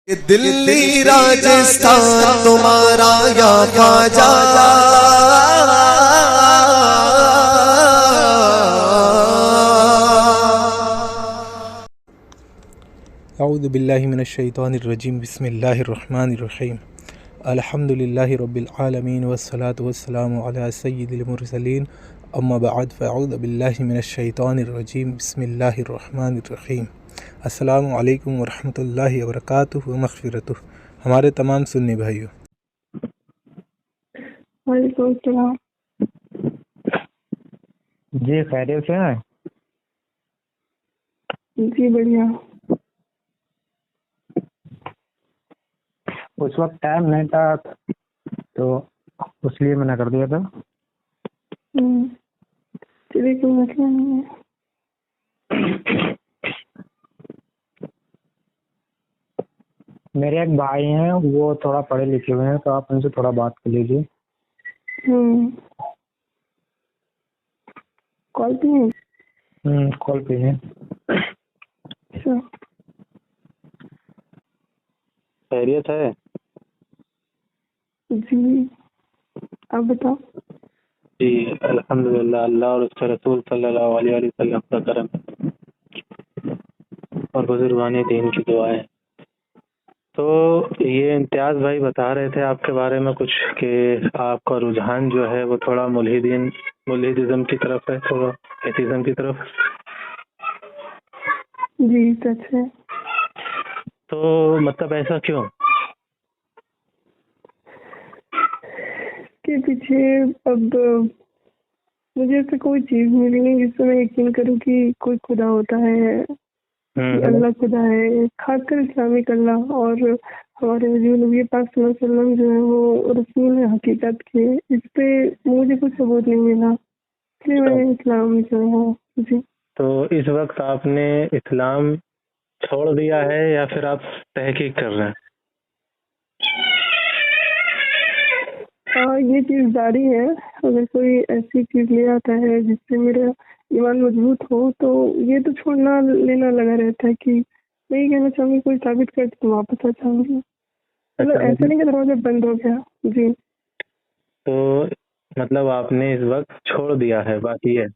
कि दिल्ली राजस्थान तुम्हारा या ख्वाजा, अऊज़ु बिल्लाहि मिनश्शैतानिर्रजीम बिस्मिल्लाहिर्रहमानिर्रहीम अल्हम्दुलिल्लाहि रब्बिल आलमीन वस्सलातु वस्सलामु अला सय्यिदिल मुरसलीन अम्मा बअद फ़अऊज़ु बिल्लाहि मिनश्शैतानिर्रजीम बिस्मिल्लाहिर्रहमानिर्रहीम अस्सलामु अलैकुम वरहमतुल्लाहि वबरकातुहु व मग़फ़िरतुहु। हमारे तमाम सुन्नी भाइयों, वालेकुम सलाम। जी खैरियत से हैं? जी बढ़िया। उस वक्त टाइम नहीं था तो इसलिए मैंने कर दिया था। चलिए कोई मसला नहीं है। मेरे एक भाई हैं, वो थोड़ा पढ़े लिखे हुए हैं, तो आप उनसे थोड़ा बात कर लीजिए। कॉल पे हैं? कॉल पे हैं। अच्छा, खैरियत है? जी आप बताओ। जी अल्हम्दुलिल्लाह, अल्लाह और उसके रसूल सल्लल्लाहु अलैहि वसल्लम का करम और बुजुर्गाने दीन की दुआ है। तो ये इम्तियाज़ भाई बता रहे थे आपके बारे में कुछ कि आपका रुझान जो है वो थोड़ा मुल्हिदिज़्म की तरफ है, थोड़ा एथिज़्म की तरफ। जी सच है। तो मतलब ऐसा क्यों? के पीछे अब मुझे ऐसे कोई चीज मिली नहीं जिससे मैं यकीन करूं कि कोई खुदा होता है, कि अल्लाह खुदा है, खासकर इस्लामिक अल्लाह। और हमारे जो नबी पाक सल्लल्लाहु अलैहि वसल्लम जो है वो रसूल है हकीकत के। इस पे मुझे कुछ सबूत नहीं मिला, इसलिए मैंने इस्लाम जो है। जी तो इस वक्त आपने इस्लाम छोड़ दिया है या फिर आप तहकीक कर रहे हैं? ये चीज जारी है। अगर कोई ऐसी चीज ले आता है जिससे मेरा ईमान मजबूत हो तो ये तो छोड़ना लेना लगा रहता है कि मैं ये कहना चाहूंगी कोई साबित कर तो वापस आ जाऊंगी। मतलब ऐसा नहीं कि दरवाजा बंद हो गया। जी तो मतलब आपने इस वक्त छोड़ दिया है, बात ये है?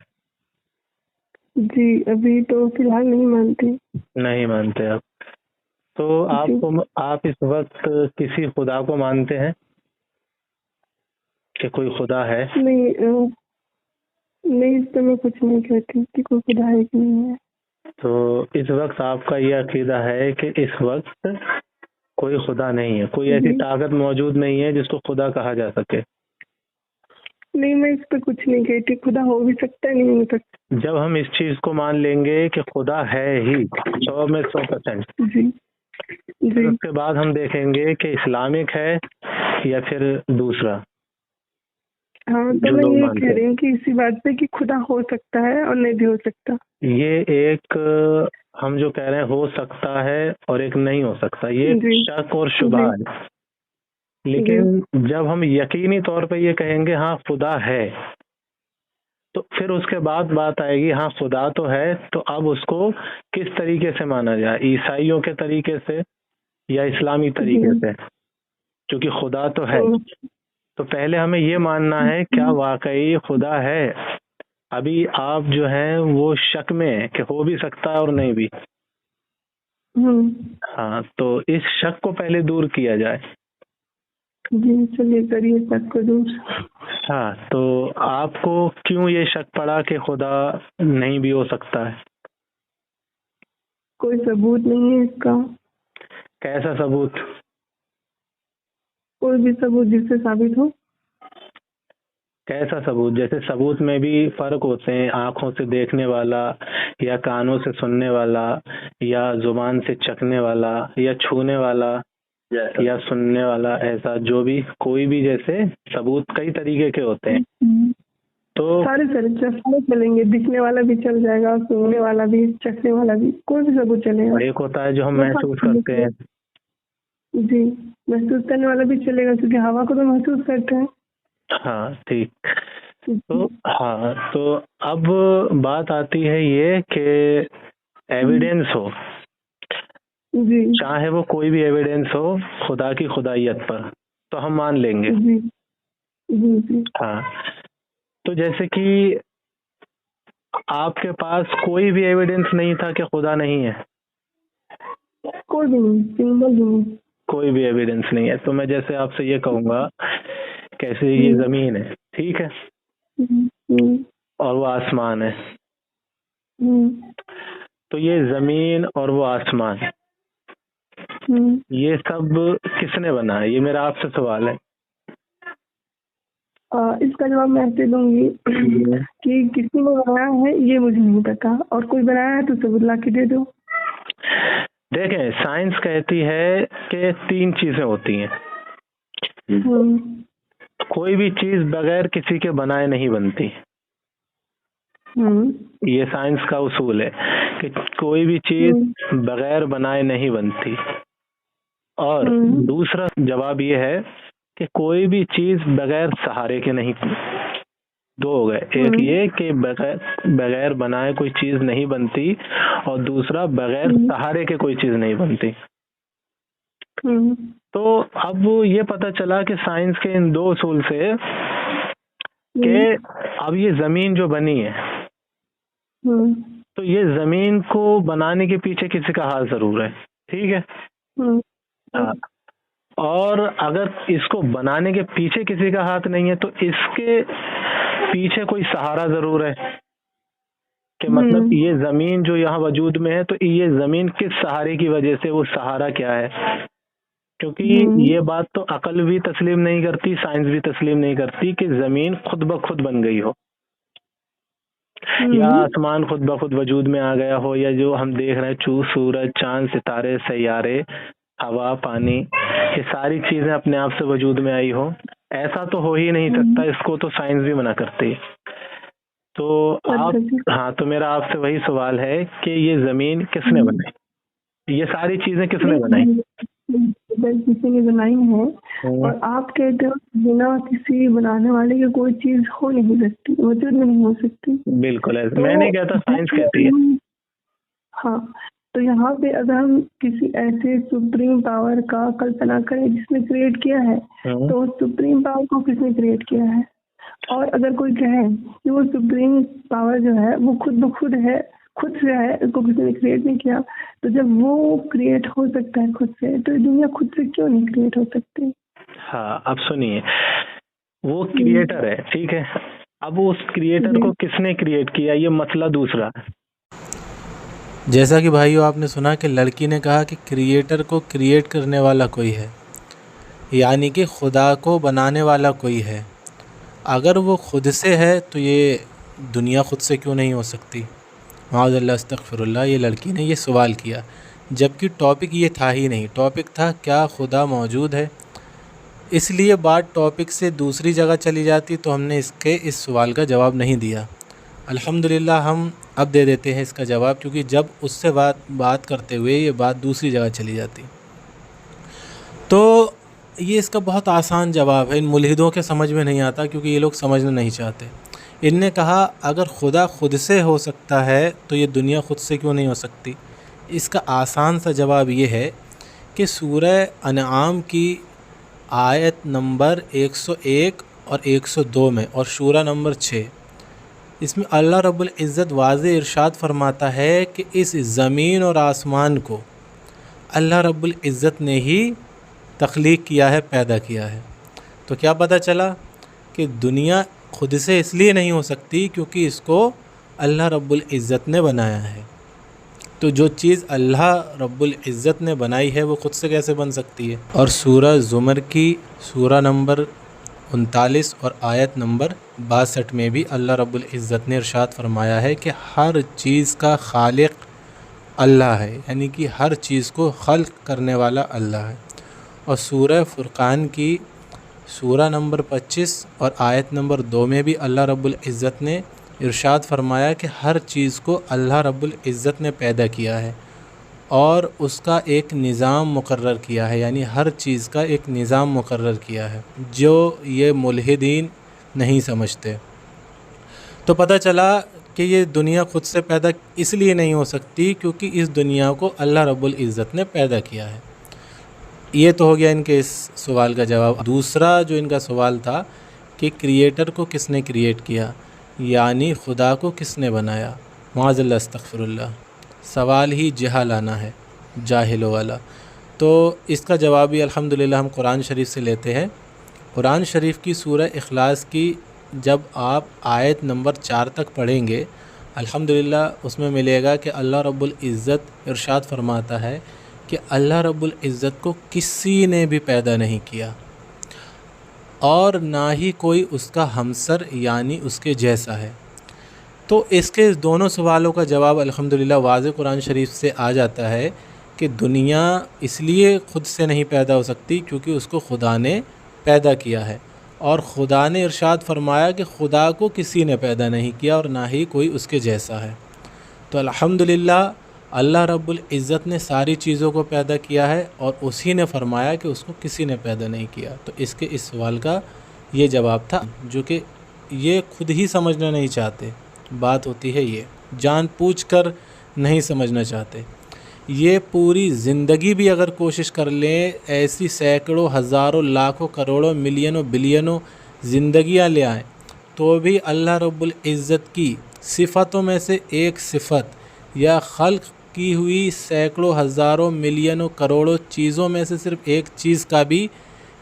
जी अभी तो फिलहाल नहीं मानती। नहीं मानते आप? तो आप इस वक्त किसी खुदा को मानते हैं कि कोई खुदा है? नहीं नहीं, इस पे मैं कुछ नहीं कहती कि कोई खुदा है कि नहीं है। तो इस वक्त आपका ये अकीदा है कि इस वक्त कोई खुदा नहीं है, कोई ऐसी ताकत मौजूद नहीं है जिसको खुदा कहा जा सके? नहीं, मैं इस पे कुछ नहीं कहती। खुदा हो भी सकता है, नहीं हो सकता। जब हम इस चीज को मान लेंगे कि खुदा है ही 100% जी जी उसके बाद हम देखेंगे कि इस्लामिक है या फिर दूसरा। हाँ, तो मैं ये कह रही हूँ कि इसी बात पे कि खुदा हो सकता है और नहीं भी हो सकता। ये एक हम जो कह रहे हैं हो सकता है और एक नहीं हो सकता, ये शक और शुबा है। लेकिन जब हम यकीनी तौर पे ये कहेंगे हाँ खुदा है, तो फिर उसके बाद बात आएगी हाँ खुदा तो है, तो अब उसको किस तरीके से माना जाए, ईसाइयों के तरीके से या इस्लामी तरीके से? क्योंकि खुदा तो है, तो पहले हमें ये मानना है क्या वाकई खुदा है। अभी आप जो हैं वो शक में है कि हो भी सकता है और नहीं भी। हाँ, तो इस शक को पहले दूर किया जाए। जी चलिए करिए शक को दूर। हाँ, तो आपको क्यों ये शक पड़ा कि खुदा नहीं भी हो सकता है? कोई सबूत नहीं है इसका। कैसा सबूत? कोई भी सबूत जिससे साबित हो। कैसा सबूत? जैसे सबूत में भी फर्क होते हैं, आंखों से देखने वाला या कानों से सुनने वाला या जुबान से चखने वाला या छूने वाला या सुनने वाला, ऐसा जो भी कोई भी जैसे सबूत कई तरीके के होते हैं। तो सारे चलेंगे, दिखने वाला भी चल जाएगा, सुनने वाला भी, चखने वाला भी, कोई भी सबूत चलेगा। एक होता है जो हम महसूस करते हैं। जी महसूस करने वाला भी चलेगा क्योंकि हवा को तो महसूस करते हैं। हाँ ठीक। तो हाँ, तो अब बात आती है ये कि एविडेंस हो। जी चाहे वो कोई भी एविडेंस हो खुदा की खुदाइयत पर, तो हम मान लेंगे। जी जी जी हाँ, तो जैसे कि आपके पास कोई भी एविडेंस नहीं था कि खुदा नहीं है, कोई भी नहीं, सिंबल भी नहीं। कोई भी एविडेंस नहीं है, तो मैं जैसे आपसे ये कहूँगा कैसे ये जमीन है, ठीक है, हम्म, और वो आसमान है, हम्म, तो ये जमीन और वो आसमान, ये सब किसने बनाया? ये मेरा आपसे सवाल है। इसका जवाब मैं ऐसे दूंगी कि किसी ने बनाया है ये मुझे नहीं पता, और कोई बनाया है तो सबूत ला के दे दो। देखें, साइंस कहती है कि 3 चीजें होती हैं। कोई भी चीज बगैर किसी के बनाए नहीं बनती। ये साइंस का उसूल है कि कोई भी चीज बगैर बनाए नहीं बनती। और दूसरा जवाब ये है कि कोई भी चीज बगैर सहारे के नहीं। 2 हो गए, एक ये कि बगैर बनाए कोई चीज नहीं बनती, और दूसरा बगैर सहारे के कोई चीज नहीं बनती। तो अब ये पता चला कि साइंस के इन 2 उसूल से कि अब ये जमीन जो बनी है, तो ये जमीन को बनाने के पीछे किसी का हाथ जरूर है, ठीक है। हाँ, और अगर इसको बनाने के पीछे किसी का हाथ नहीं है तो इसके पीछे कोई सहारा जरूर है, कि मतलब ये जमीन जो यहाँ वजूद में है, तो ये जमीन किस सहारे की वजह से, वो सहारा क्या है। क्योंकि ये बात तो अकल भी तस्लीम नहीं करती, साइंस भी तस्लीम नहीं करती कि जमीन खुद ब खुद बन गई हो, या आसमान खुद ब खुद वजूद में आ गया हो, या जो हम देख रहे हैं सूरज, चांद, सितारे, सैयारे, हवा, पानी, ये सारी चीजें अपने आप से वजूद में आई हो। ऐसा तो हो ही नहीं सकता, इसको तो साइंस भी मना करती है। तो आप, हाँ, तो मेरा आपसे वही सवाल है कि ये जमीन किसने बनाई, ये सारी चीजें किसने बनाई? किसी ने बनाई है, और आप कहते हो बिना किसी बनाने वाले की कोई चीज हो नहीं सकती, वजूद में नहीं हो सकती। बिल्कुल ऐसा मैं नहीं कहता, साइंस कहती है। हाँ, तो यहाँ पे अगर हम किसी ऐसे सुप्रीम पावर का कल्पना करें जिसने क्रिएट किया है, तो सुप्रीम पावर को किसने क्रिएट किया है? और अगर कोई कहे कि वो सुप्रीम पावर जो है वो खुद ब खुद है, खुद से है, इसको किसी ने क्रिएट नहीं किया, तो जब वो क्रिएट हो सकता है खुद से, तो दुनिया खुद से क्यों नहीं क्रिएट हो सकती? हाँ, अब सुनिए, वो क्रिएटर है, ठीक है। अब उस क्रिएटर को किसने क्रिएट किया, ये मसला दूसरा है। जैसा कि भाइयों आपने सुना कि लड़की ने कहा कि क्रिएटर को क्रिएट करने वाला कोई है, यानी कि खुदा को बनाने वाला कोई है। अगर वो खुद से है तो ये दुनिया खुद से क्यों नहीं हो सकती? माअज़ल्लाह अस्तग़फ़िरुल्लाह, ये लड़की ने ये सवाल किया, जबकि टॉपिक ये था ही नहीं। टॉपिक था क्या खुदा मौजूद है, इसलिए बात टॉपिक से दूसरी जगह चली जाती, तो हमने इस सवाल का जवाब नहीं दिया। अल्हम्दुलिल्लाह हम अब दे देते हैं इसका जवाब, क्योंकि जब उससे बात करते हुए ये बात दूसरी जगह चली जाती। तो ये इसका बहुत आसान जवाब है, इन मुल्हिदों के समझ में नहीं आता, क्योंकि ये लोग समझना नहीं चाहते। इनने कहा अगर खुदा खुद से हो सकता है तो ये दुनिया खुद से क्यों नहीं हो सकती? इसका आसान सा जवाब ये है कि सूरह अनआम की आयत नंबर 101 और 102 में, और सूरा नंबर 6, इसमें अल्लाह रब्बुल इज़्ज़त वाज़े इरशाद फरमाता है कि इस ज़मीन और आसमान को अल्लाह रब्बुल इज़्ज़त ने ही तख्लीक किया है, पैदा किया है। तो क्या पता चला कि दुनिया खुद से इसलिए नहीं हो सकती क्योंकि इसको अल्लाह रब्बुल इज़्ज़त ने बनाया है। तो जो चीज़ अल्लाह रब्बुल इज़्ज़त ने बनाई है वो खुद से कैसे बन सकती है? और सूरह ज़ुमर की सूरा नंबर 39 और आयत नंबर 62 में भी अल्लाह रब्बुल इज़्ज़त ने इरशाद फरमाया है कि हर चीज़ का खालिक अल्लाह है, यानी कि हर चीज़ को खल्क़ करने वाला अल्लाह है। और सूरह फुरक़ान की सूरा नंबर 25 और आयत नंबर 2 में भी अल्लाह रब्बुल इज़्ज़त ने इरशाद फरमाया कि हर चीज़ को अल्लाह रब्बुल इज़्ज़त ने पैदा किया है और उसका एक निज़ाम मुकर्रर किया है, यानी हर चीज़ का एक निज़ाम मुकर्रर किया है, जो ये मुल्हिदीन नहीं समझते। तो पता चला कि ये दुनिया खुद से पैदा इसलिए नहीं हो सकती क्योंकि इस दुनिया को अल्लाह रब्बुल इज़्ज़त ने पैदा किया है। ये तो हो गया इनके इस सवाल का जवाब। दूसरा जो इनका सवाल था कि क्रिएटर को किसने क्रिएट किया, यानी खुदा को किसने बनाया। माज़ल्लाह अस्तग़फ़िरुल्लाह, सवाल ही जहालाना है, जाहिलों वाला। तो इसका जवाब भी अल्हम्दुलिल्लाह हम कुरान शरीफ से लेते हैं। कुरान शरीफ की सूरह इखलास की जब आप आयत नंबर 4 तक पढ़ेंगे, अल्हम्दुलिल्लाह उसमें मिलेगा कि अल्लाह रब्बुल इज़्ज़त इरशाद फरमाता है कि अल्लाह रब्बुल इज़्ज़त को किसी ने भी पैदा नहीं किया और ना ही कोई उसका हमसर यानी उसके जैसा है। तो इसके दोनों सवालों का जवाब अल्हम्दुलिल्लाह वाज़ेह कुरान शरीफ से आ जाता है कि दुनिया इसलिए ख़ुद से नहीं पैदा हो सकती क्योंकि उसको खुदा ने पैदा किया है, और खुदा ने इरशाद फरमाया कि खुदा को किसी ने पैदा नहीं किया और ना ही कोई उसके जैसा है। तो अल्हम्दुलिल्लाह अल्लाह रब्बुल इज़्ज़त ने सारी चीज़ों को पैदा किया है और उसी ने फरमाया कि उसको किसी ने पैदा नहीं किया। तो इसके इस सवाल का ये जवाब था, जो कि ये खुद ही समझना नहीं चाहते। बात होती है ये जानबूझकर नहीं समझना चाहते। ये पूरी ज़िंदगी भी अगर कोशिश कर लें, ऐसी सैकड़ों हज़ारों लाखों करोड़ों मिलियनों बिलियनों ज़िंदगियाँ ले आएँ, तो भी अल्लाह रब्बुल इज़्ज़त की सिफ़तों में से एक सिफ़त या खल्क़ की हुई सैकड़ों हज़ारों मिलियनों करोड़ों चीज़ों में से सिर्फ़ एक चीज़ का भी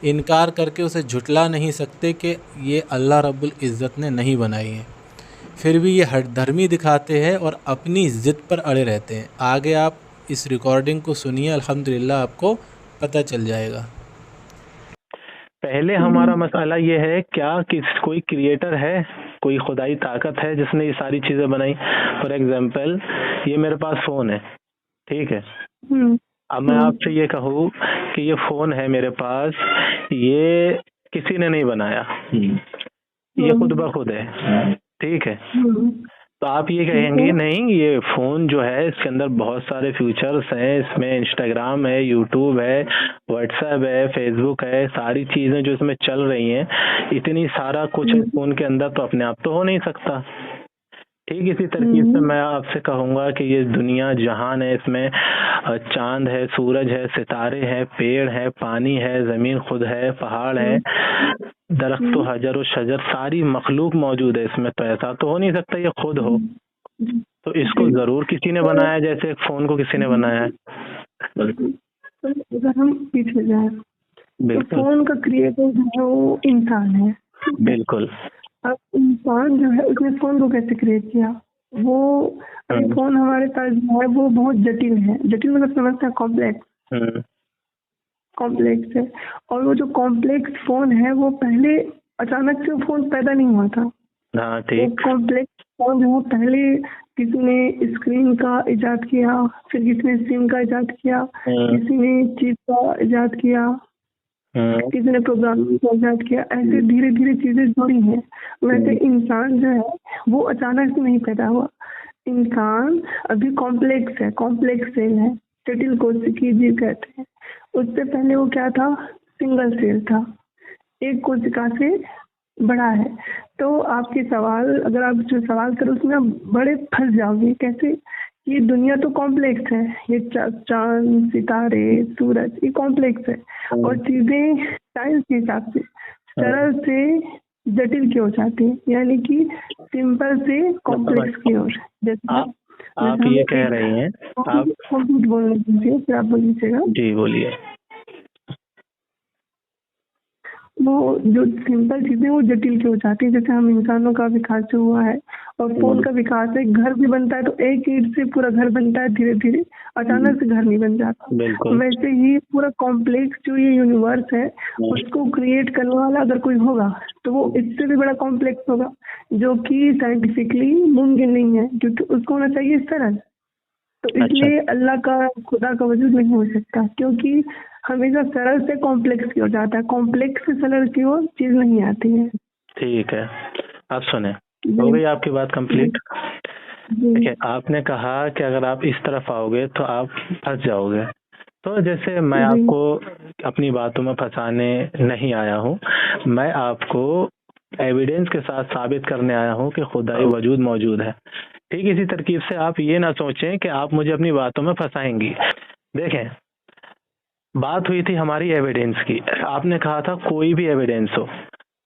इनकार करके उसे झुटला नहीं सकते कि ये अल्लाह रब्बुल इज़्ज़त ने नहीं बनाई है। फिर भी ये हठधर्मी दिखाते हैं और अपनी ज़िद पर अड़े रहते हैं। आगे आप इस रिकॉर्डिंग को सुनिए, अल्हम्दुलिल्लाह आपको पता चल जाएगा। पहले हमारा मसला ये है, क्या कोई क्रिएटर है, कोई खुदाई ताकत है जिसने ये सारी चीज़ें बनाई। फॉर एग्जांपल, ये मेरे पास फ़ोन है, ठीक है। अब मैं आपसे ये कहूँ कि ये फ़ोन है मेरे पास, ये किसी ने नहीं बनाया, ये खुद ब खुद है, ठीक है। तो आप ये कहेंगे नहीं, ये फ़ोन जो है इसके अंदर बहुत सारे फीचर्स हैं, इसमें इंस्टाग्राम है, यूट्यूब है, व्हाट्सएप है, फेसबुक है, सारी चीज़ें जो इसमें चल रही हैं, इतनी सारा कुछ फ़ोन के अंदर तो अपने आप तो हो नहीं सकता। ठीक इसी तरकीब से मैं आपसे कहूँगा कि ये दुनिया जहान है, इसमें चांद है, सूरज है, सितारे हैं, पेड़ है, पानी है, ज़मीन खुद है, पहाड़ है, दरख्त तो हजर और शजर, सारी मखलूक मौजूद है इसमें। तो ऐसा तो हो नहीं सकता ये खुद हो, तो इसको ज़रूर किसी ने बनाया, जैसे फ़ोन को किसी ने बनाया है। अगर हम पीछे जाए, तो फ़ोन का क्रिएटर जो है वो इंसान है। बिल्कुल। अब इंसान जो है उसने फ़ोन को कैसे क्रिएट किया? वो फ़ोन हमारे पास जो है वो बहुत जटिल है। जटिल मतलब समझते हैं, कॉम्प्लेक्स कॉम्प्लेक्स है। और वो जो कॉम्प्लेक्स फ़ोन है वो पहले अचानक से फ़ोन पैदा नहीं हुआ था। हाँ, ठीक। कॉम्प्लेक्स फ़ोन जो है पहले किसी ने स्क्रीन का इजाद किया, फिर किसी ने सिम का इजाद किया, किसी ने चिप का इजाद किया, किसी ने प्रोग्रामिंग का इजाद किया। ऐसे धीरे धीरे चीजें जुड़ी हैं। वैसे इंसान जो है वो अचानक से नहीं पैदा हुआ। इंसान अभी कॉम्प्लेक्स है, कॉम्प्लेक्स सेल है, जटिल कोशिकी जीव कहते हैं। उससे पहले वो क्या था? सिंगल सेल था, एक कोशिका से बड़ा है। तो आपके सवाल, अगर आप जो सवाल करो उसमें आप बड़े फंस जाओगे। कैसे? ये दुनिया तो कॉम्प्लेक्स है, ये चांद, सितारे, सूरज, ये कॉम्प्लेक्स है। और चीजें साइंस के हिसाब से सरल से जटिल की ओर जाती है, यानी कि सिंपल से कॉम्प्लेक्स की ओर। जैसे आप ये कह रही हैं, आप बोलने दीजिए, फिर आप बोलिएगा। जी बोलिए। वो जो सिंपल चीजें वो जटिल की हो जाती है। जैसे हम इंसानों का विकास जो हुआ है और फोन का विकास है, घर भी बनता है तो एक ईंट से पूरा घर बनता है, धीरे धीरे, अचानक से घर नहीं बन जाता। वैसे ही पूरा कॉम्प्लेक्स जो ये यूनिवर्स है उसको क्रिएट करने वाला अगर कोई होगा तो वो इससे भी बड़ा कॉम्प्लेक्स होगा, जो कि साइंटिफिकली मुमकिन नहीं है, क्योंकि उसको होना चाहिए सरल। तो इसलिए अल्लाह का, खुदा का वजूद नहीं हो सकता, क्योंकि हमेशा सरल से कॉम्प्लेक्स की ओर जाता है, कॉम्प्लेक्स से सरल की ओर चीज नहीं आती है। ठीक है, आप सुने, हो गई आपकी बात कंप्लीट। ठीक है, आपने कहा कि अगर आप इस तरफ आओगे तो आप फंस जाओगे। तो जैसे मैं आपको अपनी बातों में फंसाने नहीं आया हूँ, मैं आपको एविडेंस के साथ साबित करने आया हूँ कि खुदाई वजूद मौजूद है। ठीक इसी तरकीब से आप ये ना सोचें कि आप मुझे अपनी बातों में फंसाएंगी। देखें, बात हुई थी हमारी एविडेंस की। आपने कहा था कोई भी एविडेंस हो,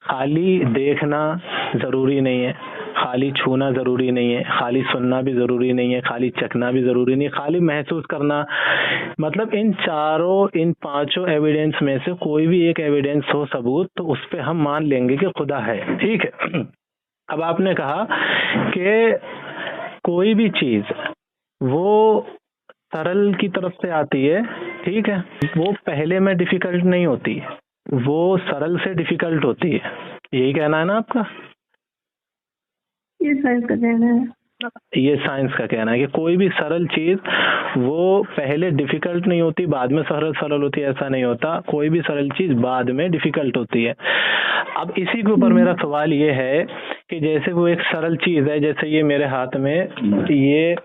खाली देखना जरूरी नहीं है, खाली छूना जरूरी नहीं है, खाली सुनना भी जरूरी नहीं है, खाली चखना भी जरूरी नहीं है, खाली महसूस करना। मतलब इन पांचों एविडेंस में से कोई भी एक एविडेंस हो सबूत, तो उस पे हम मान लेंगे कि खुदा है। ठीक है। अब आपने कहा कि कोई भी चीज वो सरल की तरफ से आती है, ठीक है, वो पहले में डिफिकल्ट नहीं होती, वो सरल से डिफिकल्ट होती है। यही कहना है ना आपका? ये साइंस का कहना है। ये साइंस का कहना है कि कोई भी सरल चीज वो पहले डिफिकल्ट नहीं होती, बाद में सरल होती है, ऐसा नहीं होता। कोई भी सरल चीज बाद में डिफिकल्ट होती है। अब इसी के ऊपर मेरा सवाल ये है कि जैसे वो एक सरल चीज है, जैसे ये मेरे हाथ में ये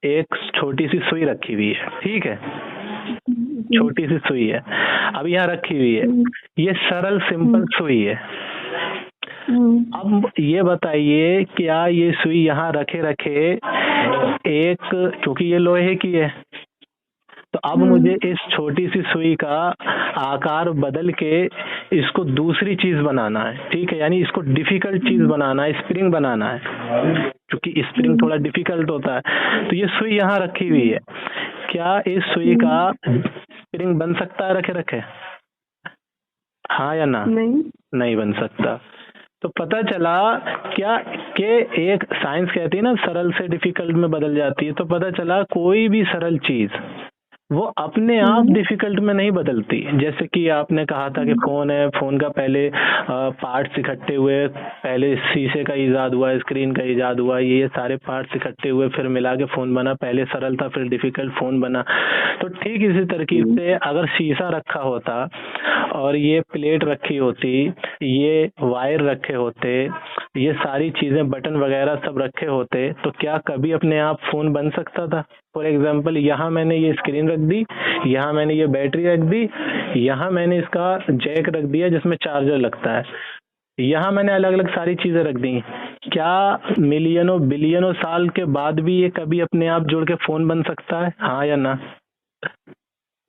एक छोटी सी सुई रखी हुई है, ठीक है, छोटी सी सुई है, अब यहाँ रखी हुई है, ये सरल सिंपल सुई है। अब ये बताइए, क्या ये सुई यहाँ रखे एक, क्योंकि ये लोहे की है, तो अब मुझे इस छोटी सी सुई का आकार बदल के इसको दूसरी चीज बनाना है, ठीक है, यानी इसको डिफिकल्ट चीज बनाना है, स्प्रिंग बनाना है, क्योंकि स्प्रिंग थोड़ा डिफिकल्ट होता है। तो ये सुई यहाँ रखी हुई है, क्या इस सुई का स्प्रिंग बन सकता है रखे? हाँ या ना? नहीं बन सकता। तो पता चला क्या कि एक साइंस कहती है ना सरल से डिफिकल्ट में बदल जाती है, तो पता चला कोई भी सरल चीज वो अपने आप डिफिकल्ट में नहीं बदलती। जैसे कि आपने कहा था कि फोन है, फोन का पहले पार्ट्स इकट्ठे हुए, पहले शीशे का इजाद हुआ, स्क्रीन का इजाद हुआ, ये सारे पार्ट्स इकट्ठे हुए, फिर मिला के फोन बना, पहले सरल था फिर डिफिकल्ट फोन बना। तो ठीक इसी तरकीब से अगर शीशा रखा होता और ये प्लेट रखी होती, ये वायर रखे होते, ये सारी चीजें बटन वगैरह सब रखे होते, तो क्या कभी अपने आप फोन बन सकता था? फॉर एग्जाम्पल, यहाँ मैंने ये स्क्रीन रख दी, यहाँ मैंने ये बैटरी रख दी, यहाँ मैंने इसका जैक रख दिया जिसमें चार्जर लगता है, यहाँ मैंने अलग अलग सारी चीजें रख दी। क्या मिलियनों बिलियनों साल के बाद भी ये कभी अपने आप जुड़ के फोन बन सकता है? हाँ या ना?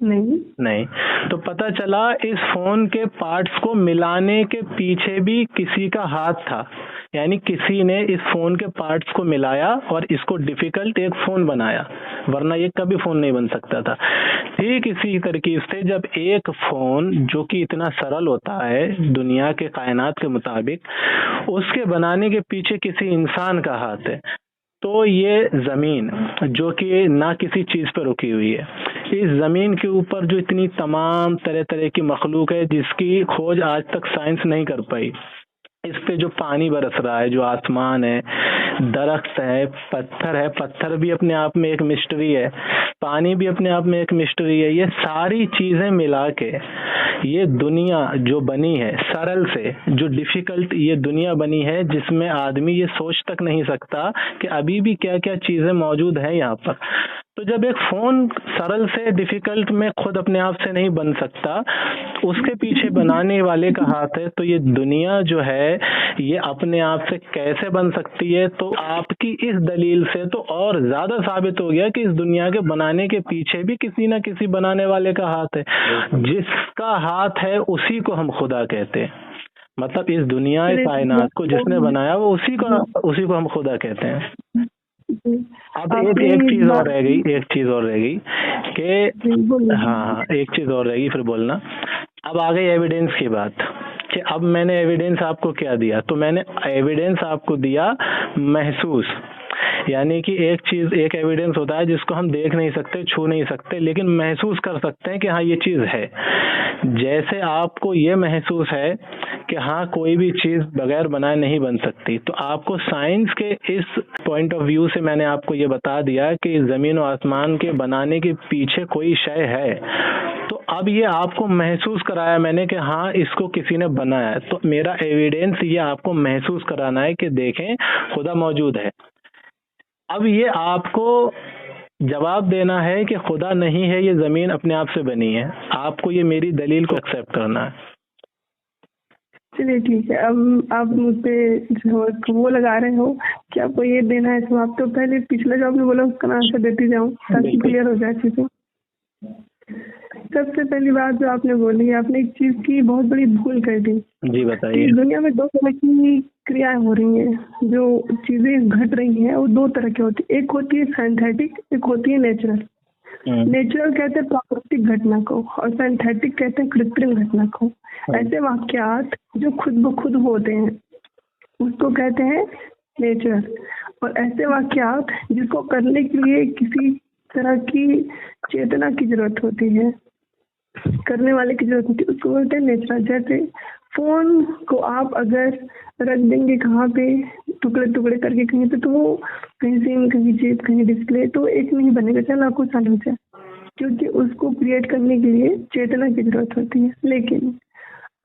नहीं। तो पता चला इस फोन के पार्ट्स को मिलाने के पीछे भी किसी का हाथ था, यानी किसी ने इस फोन के पार्ट्स को मिलाया और इसको डिफिकल्ट एक फोन बनाया, वरना ये कभी फोन नहीं बन सकता था। ठीक इसी तरकीब से जब एक फोन जो कि इतना सरल होता है दुनिया के कायनात के मुताबिक, उसके बनाने के पीछे किसी इंसान का हाथ है, तो ये जमीन जो कि ना किसी चीज पर रुकी हुई है, इस जमीन के ऊपर जो इतनी तमाम तरह तरह की मखलूक है जिसकी खोज आज तक साइंस नहीं कर पाई, इस पे जो पानी बरस रहा है, जो आसमान है, दरख्त है, पत्थर भी अपने आप में एक मिस्ट्री है, पानी भी अपने आप में एक मिस्ट्री है। ये सारी चीजें मिला के ये दुनिया जो बनी है सरल से जो डिफिकल्ट ये दुनिया बनी है, जिसमें आदमी ये सोच तक नहीं सकता कि अभी भी क्या क्या चीजें मौजूद है यहाँ पर। तो जब एक फोन सरल से डिफिकल्ट में खुद अपने आप से नहीं बन सकता, उसके पीछे बनाने वाले का हाथ है, तो ये दुनिया जो है ये अपने आप से कैसे बन सकती है? तो आपकी इस दलील से तो और ज्यादा साबित हो गया कि इस दुनिया के बनाने के पीछे भी किसी ना किसी बनाने वाले का हाथ है। जिसका हाथ है उसी को हम खुदा कहते हैं। मतलब इस दुनिया कायनात को जिसने बनाया वो उसी को हम खुदा कहते हैं। अब एक चीज और रह गई कि हाँ एक चीज और रहेगी फिर बोलना। अब आ गई एविडेंस की बात कि अब मैंने एविडेंस आपको क्या दिया? तो मैंने एविडेंस आपको दिया महसूस, यानी कि एक एविडेंस होता है जिसको हम देख नहीं सकते, छू नहीं सकते, लेकिन महसूस कर सकते हैं कि हाँ ये चीज है। जैसे आपको ये महसूस है कि हाँ कोई भी चीज बगैर बनाए नहीं बन सकती, तो आपको साइंस के इस पॉइंट ऑफ व्यू से मैंने आपको ये बता दिया कि जमीन और आसमान के बनाने के पीछे कोई शय है। तो अब ये आपको महसूस कराया मैंने कि हाँ इसको किसी ने बनाया है। तो मेरा एविडेंस ये आपको महसूस कराना है कि देखें खुदा मौजूद है। अब ये आपको जवाब देना है कि खुदा नहीं है, ये जमीन अपने आप से बनी है। आपको ये मेरी दलील को एक्सेप्ट करना है। चलिए ठीक है। अब आप मुझ पे वो लगा रहे हो कि आपको ये देना है, तो आप तो पहले पिछला जो आपने बोला उसका आंसर देती जाऊँ ताकि क्लियर हो जाए चीजें। सबसे पहली बात जो आपने बोली, आपने एक चीज की बहुत बड़ी भूल कर दी जी कि बताइए। दुनिया में दो तरह की क्रियाएं हो रही हैं, जो चीजें घट रही हैं वो दो तरह की होती है। एक होती है सिंथेटिक, एक होती है नेचुरल। नेचुरल कहते हैं प्राकृतिक घटना को और सिंथेटिक कहते हैं कृत्रिम घटना को। ऐसे वाक्यात जो खुद ब खुद होते हैं उसको कहते हैं नेचुरल, और ऐसे वाक्यात जिसको करने के लिए किसी तरह की चेतना की जरूरत होती है, करने वाले की जरूरत होती है, उसको बोलते हैं नेचुरल। जैसे फोन को आप अगर रख देंगे कहाँ पे, टुकड़े टुकड़े करके कहीं पे, तो वो कहीं सिम, कहीं जेब, कहीं डिस्प्ले, तो एक नहीं बनेगा, चाहे लाखों साल हो जाए, क्योंकि उसको क्रिएट करने के लिए चेतना की जरूरत होती है। लेकिन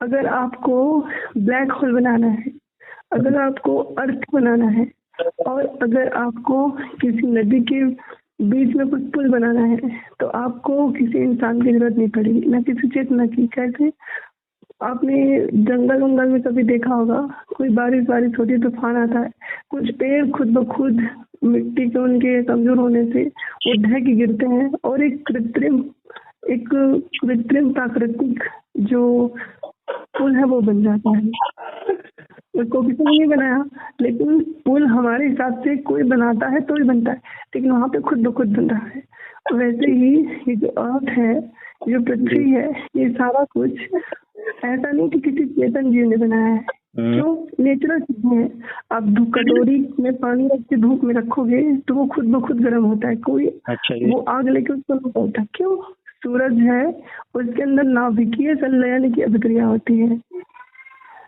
अगर आपको ब्लैक होल बनाना है, अगर आपको अर्थ बनाना है, और अगर आपको किसी नदी के बीच में कुछ पुल बनाना है, तो आपको किसी इंसान की जरूरत नहीं पड़ेगी, ना किसी चेतना की। कैसे? आपने जंगल वंगल में कभी देखा होगा, कोई बारिश होती है, तूफान आता है, कुछ पेड़ खुद ब खुद मिट्टी के उनके कमजोर होने से वो ढह के गिरते हैं, और एक कृत्रिम प्राकृतिक जो पुल है वो बन जाता है। उसको किसी ने नहीं बनाया, लेकिन पुल हमारे हिसाब से कोई बनाता है तो ही बनता है, लेकिन वहाँ पे खुद ब खुद बन रहा है। वैसे ही ये जो अर्थ है, जो पृथ्वी है, ये सारा कुछ ऐसा नहीं कि किसी चेतन जीव ने बनाया है, जो नेचुरल चीजें हैं। आप कटोरी में पानी रख के धूप में रखोगे तो वो खुद ब खुद गर्म होता है, कोई वो आग लेके उसको नहीं पड़ता। क्यों? सूरज है, उसके अंदर नाभिकीय संलयन की अभिक्रिया होती है,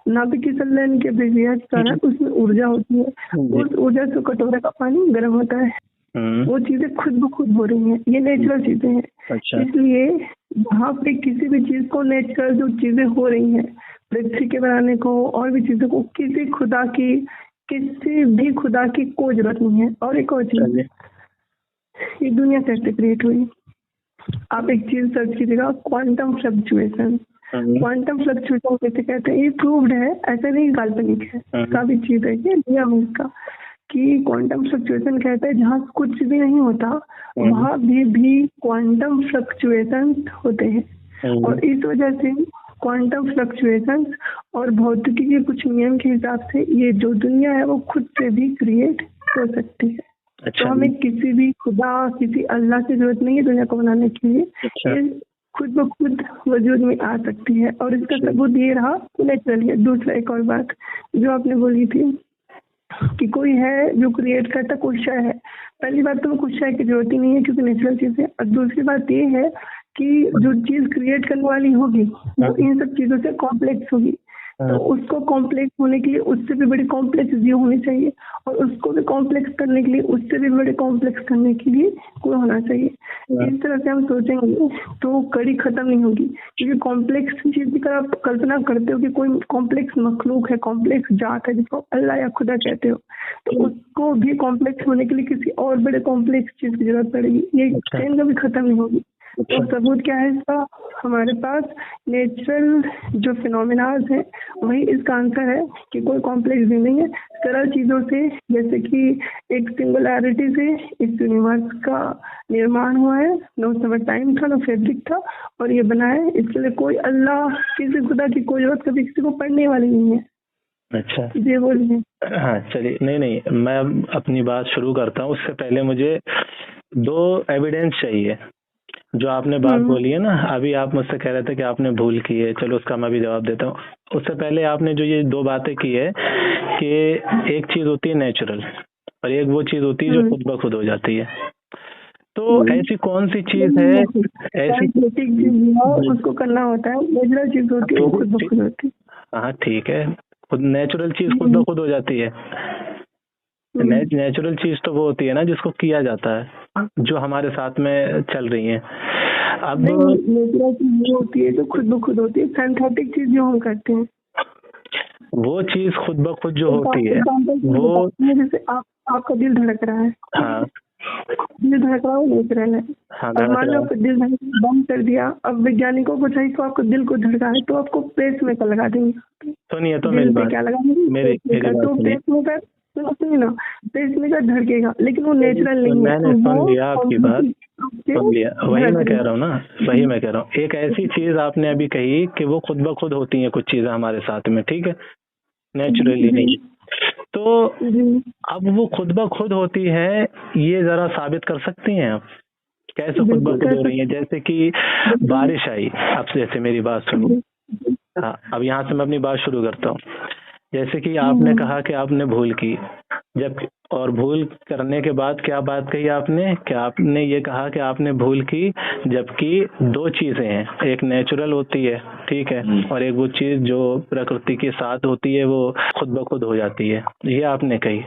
नाभिकीय संलयन की अभिक्रिया के कारण उसमें ऊर्जा होती है, उस ऊर्जा से कटोरे का पानी गर्म होता है। वो चीजें खुद ब खुद हो रही हैं, ये नेचुरल चीजें हैं। इसलिए वहाँ पे किसी भी चीज को नेचुरल जो चीजें हो रही हैं, पृथ्वी के बनाने को और भी चीजों को, किसी भी खुदा की कोई जरूरत नहीं है। और एक और चीज, ये दुनिया कैसे क्रिएट हुई? आप एक चीज सर्च कीजिएगा, क्वांटम फ्लक्चुएशन। क्वांटम फ्लक्चुएशन कैसे कहते हैं? ये प्रूव्ड है, ऐसा नहीं काल्पनिक है, काफी चीज है, ये नियम है इसका कि क्वांटम फ्लक्चुएशन कहता है जहाँ कुछ भी नहीं होता वहाँ भी क्वांटम फ्लक्चुएशन होते हैं। और इस वजह से क्वांटम फ्लक्चुएशन और भौतिकी के कुछ नियम के हिसाब से ये जो दुनिया है वो खुद से भी क्रिएट हो सकती है। तो हमें किसी भी खुदा, किसी अल्लाह की जरूरत नहीं है दुनिया को बनाने के लिए। ये खुद ब खुद वजूद में आ सकती है, और इसका सबूत ये रहा नेचुरल है। दूसरा एक और बात जो आपने बोली थी कि कोई है जो क्रिएट करता, कुछ शय है। पहली बात तो कुछ शय की जरूरत ही नहीं है क्योंकि नेचुरल चीज है। और दूसरी बात ये है कि जो चीज क्रिएट करने वाली होगी वो इन सब चीजों से कॉम्प्लेक्स होगी, तो उसको कॉम्प्लेक्स होने के लिए उससे भी बड़ी कॉम्प्लेक्स चीजें होनी चाहिए, और उसको भी कॉम्प्लेक्स करने के लिए उससे भी बड़े कॉम्प्लेक्स करने के लिए कोई होना चाहिए। इस तरह से हम सोचेंगे तो कड़ी खत्म नहीं होगी, क्योंकि कॉम्प्लेक्स चीज की आप कल्पना करते हो कि कोई कॉम्प्लेक्स मखलूक है, कॉम्प्लेक्स जात है जिसको अल्लाह या खुदा कहते हो, तो उसको भी कॉम्प्लेक्स होने के लिए किसी और बड़े कॉम्प्लेक्स चीज की जरूरत पड़ेगी। ये चेन कभी खत्म नहीं होगी। तो सबूत क्या है इसका? हमारे पास नेचुरल जो फिनोमिनाज है वही इसका आंसर है कि कोई कॉम्प्लेक्स भी नहीं है। सरल चीजों से, जैसे कि एक सिंगुलैरिटी से इस यूनिवर्स का निर्माण हुआ है। न उस समय टाइम था, न फैब्रिक था, और ये बना है। इसके लिए कोई अल्लाह, किसी खुदा की कोई जरूरत कभी किसी को पढ़ने वाली नहीं है। अच्छा जी बोलिए। हाँ चलिए, नहीं मैं अब अपनी बात शुरू करता हूँ। उससे पहले मुझे 2 एविडेंस चाहिए। जो आपने बात बोली है ना, अभी आप मुझसे कह रहे थे कि आपने भूल की है, चलो उसका मैं भी जवाब देता हूँ। उससे पहले आपने जो ये 2 बातें की है कि एक चीज होती है नेचुरल और एक वो चीज होती है जो खुद ब खुद हो जाती है। तो ऐसी कौन सी चीज है ऐसी उसको करना होता है, नेचुरल चीज होती है वो खुद ब खुद होती है। हाँ ठीक है, खुद नेचुरल चीज खुद ब खुद हो जाती है। नेचुरल चीज तो वो होती है ना जिसको किया जाता है, जो हमारे साथ में चल रही है। अब नेचुरल चीज होती है जो खुद ब खुद होती है। सिंथेटिक चीज जो हम करते हैं वो चीज खुद ब खुद जो होती है वो, जैसे आपका दिल धड़क रहा है, हाँ दिल धड़कना वो नेचुरल है। हाँ, अब मान लो आपको दिल धड़कना बंद कर दिया, अब वैज्ञानिकों को चाहिए तो आपको दिल को धड़काए तो आपको पेस मेकर लगा देंगे। सुनिए तो दिल मेरी पे बात, क्या लगा देंगे? मेरी पेसमेकर। बात तो सुनिए। पेसमेकर सुनिए ना, पेसमेकर धड़केगा लेकिन वो नेचुरल नहीं है। मैंने सुन लिया आपकी बात, सुन लिया, वही मैं कह रहा हूँ ना, वही मैं कह रहा हूँ। एक ऐसी चीज आपने अभी कही कि वो खुद ब खुद होती है कुछ चीजें हमारे साथ में, ठीक है, नेचुरली नहीं। तो अब वो खुद ब खुद होती है, ये जरा साबित कर सकती हैं आप कैसे खुद ब खुद हो रही है? जैसे कि बारिश आई, अब जैसे मेरी बात सुनो। हाँ, अब यहाँ से मैं अपनी बात शुरू करता हूँ। जैसे कि आपने कहा कि आपने भूल की, जब और भूल करने के बाद क्या बात कही आपने, कि आपने ये कहा कि आपने भूल की, जबकि दो चीजें हैं, एक नेचुरल होती है, ठीक है, और एक वो चीज जो प्रकृति के साथ होती है वो खुद ब खुद हो जाती है, ये आपने कही।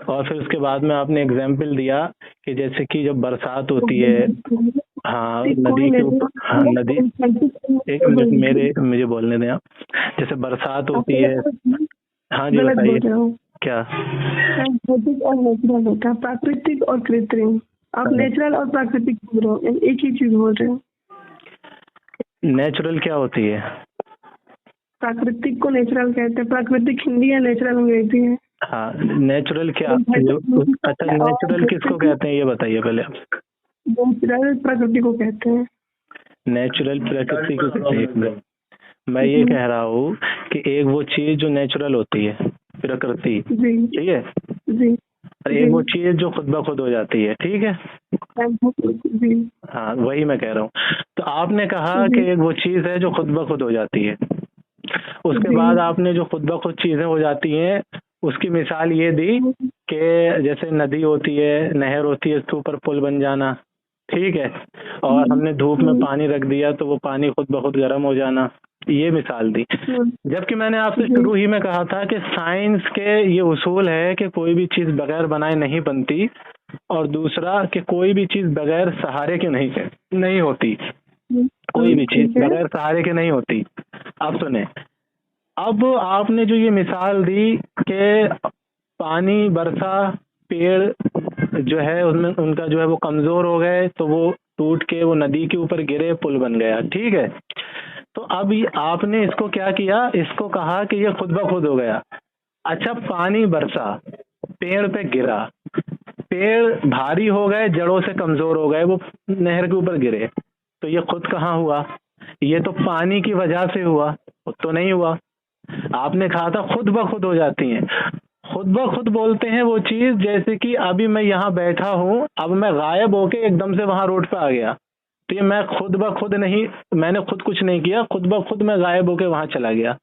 और फिर उसके बाद में आपने एग्जाम्पल दिया कि जैसे कि जब बरसात होती है, हाँ नदी के ऊपर, हाँ नदी, एक मिनट मुझे बोलने दें आप। जैसे बरसात होती है, हाँ जी बताइए क्या? प्राकृतिक और नेचुरल होता है, प्राकृतिक और कृत्रिम। आप नेचुरल और प्राकृतिक बोल रहे हो, एक ही चीज बोल रहे हो। नेचुरल क्या होती है? प्राकृतिक को नेचुरल कहते हैं, प्राकृतिक हिंदी है, नेचुरल अंग्रेजी है। हाँ, नेचुरल क्या? अच्छा, नेचुरल किसको कहते हैं ये बताइए पहले आप। नेचुरल प्रकृति को कहते हैं। नेचुरल प्रकृति को कहते हैं। मैं ये कह रहा हूँ कि एक वो चीज जो नेचुरल होती है, प्रकृति, ठीक है, और एक वो चीज जो खुद ब खुद हो जाती है, ठीक है। हाँ, वही मैं कह रहा हूँ। तो आपने कहा कि एक वो चीज है जो खुद ब खुद हो जाती है, उसके बाद आपने जो खुद ब खुद चीजें हो जाती हैं उसकी मिसाल ये दी कि जैसे नदी होती है, नहर होती है, उसके ऊपर पुल बन जाना, ठीक है, और हमने धूप में पानी रख दिया तो वो पानी खुद ब खुद गर्म हो जाना, ये मिसाल दी। जबकि मैंने आपसे शुरू ही में कहा था कि साइंस के ये उसूल है कि कोई भी चीज बगैर बनाए नहीं बनती, और दूसरा कि कोई भी चीज बगैर सहारे के नहीं होती, कोई भी चीज बगैर सहारे के नहीं होती। अब सुने, अब आपने जो ये मिसाल दी कि पानी, वर्षा, पेड़ जो है उसमें उनका जो है वो कमजोर हो गए तो वो टूट के वो नदी के ऊपर गिरे, पुल बन गया, ठीक है। तो अब आपने इसको क्या किया, इसको कहा कि ये खुद ब खुद हो गया। अच्छा, पानी बरसा, पेड़ पे गिरा, पेड़ भारी हो गए, जड़ों से कमजोर हो गए, वो नहर के ऊपर गिरे, तो ये खुद कहाँ हुआ? ये तो पानी की वजह से हुआ, खुद तो नहीं हुआ। आपने कहा था खुद ब खुद हो जाती हैं। खुद ब खुद बोलते हैं वो चीज, जैसे कि अभी मैं यहाँ बैठा हूँ, अब मैं गायब होके एकदम से वहां रोड पे आ गया, तो ये मैं खुद ब खुद नहीं, मैंने खुद कुछ नहीं किया, खुद ब खुद मैं गायब होके वहां चला गया।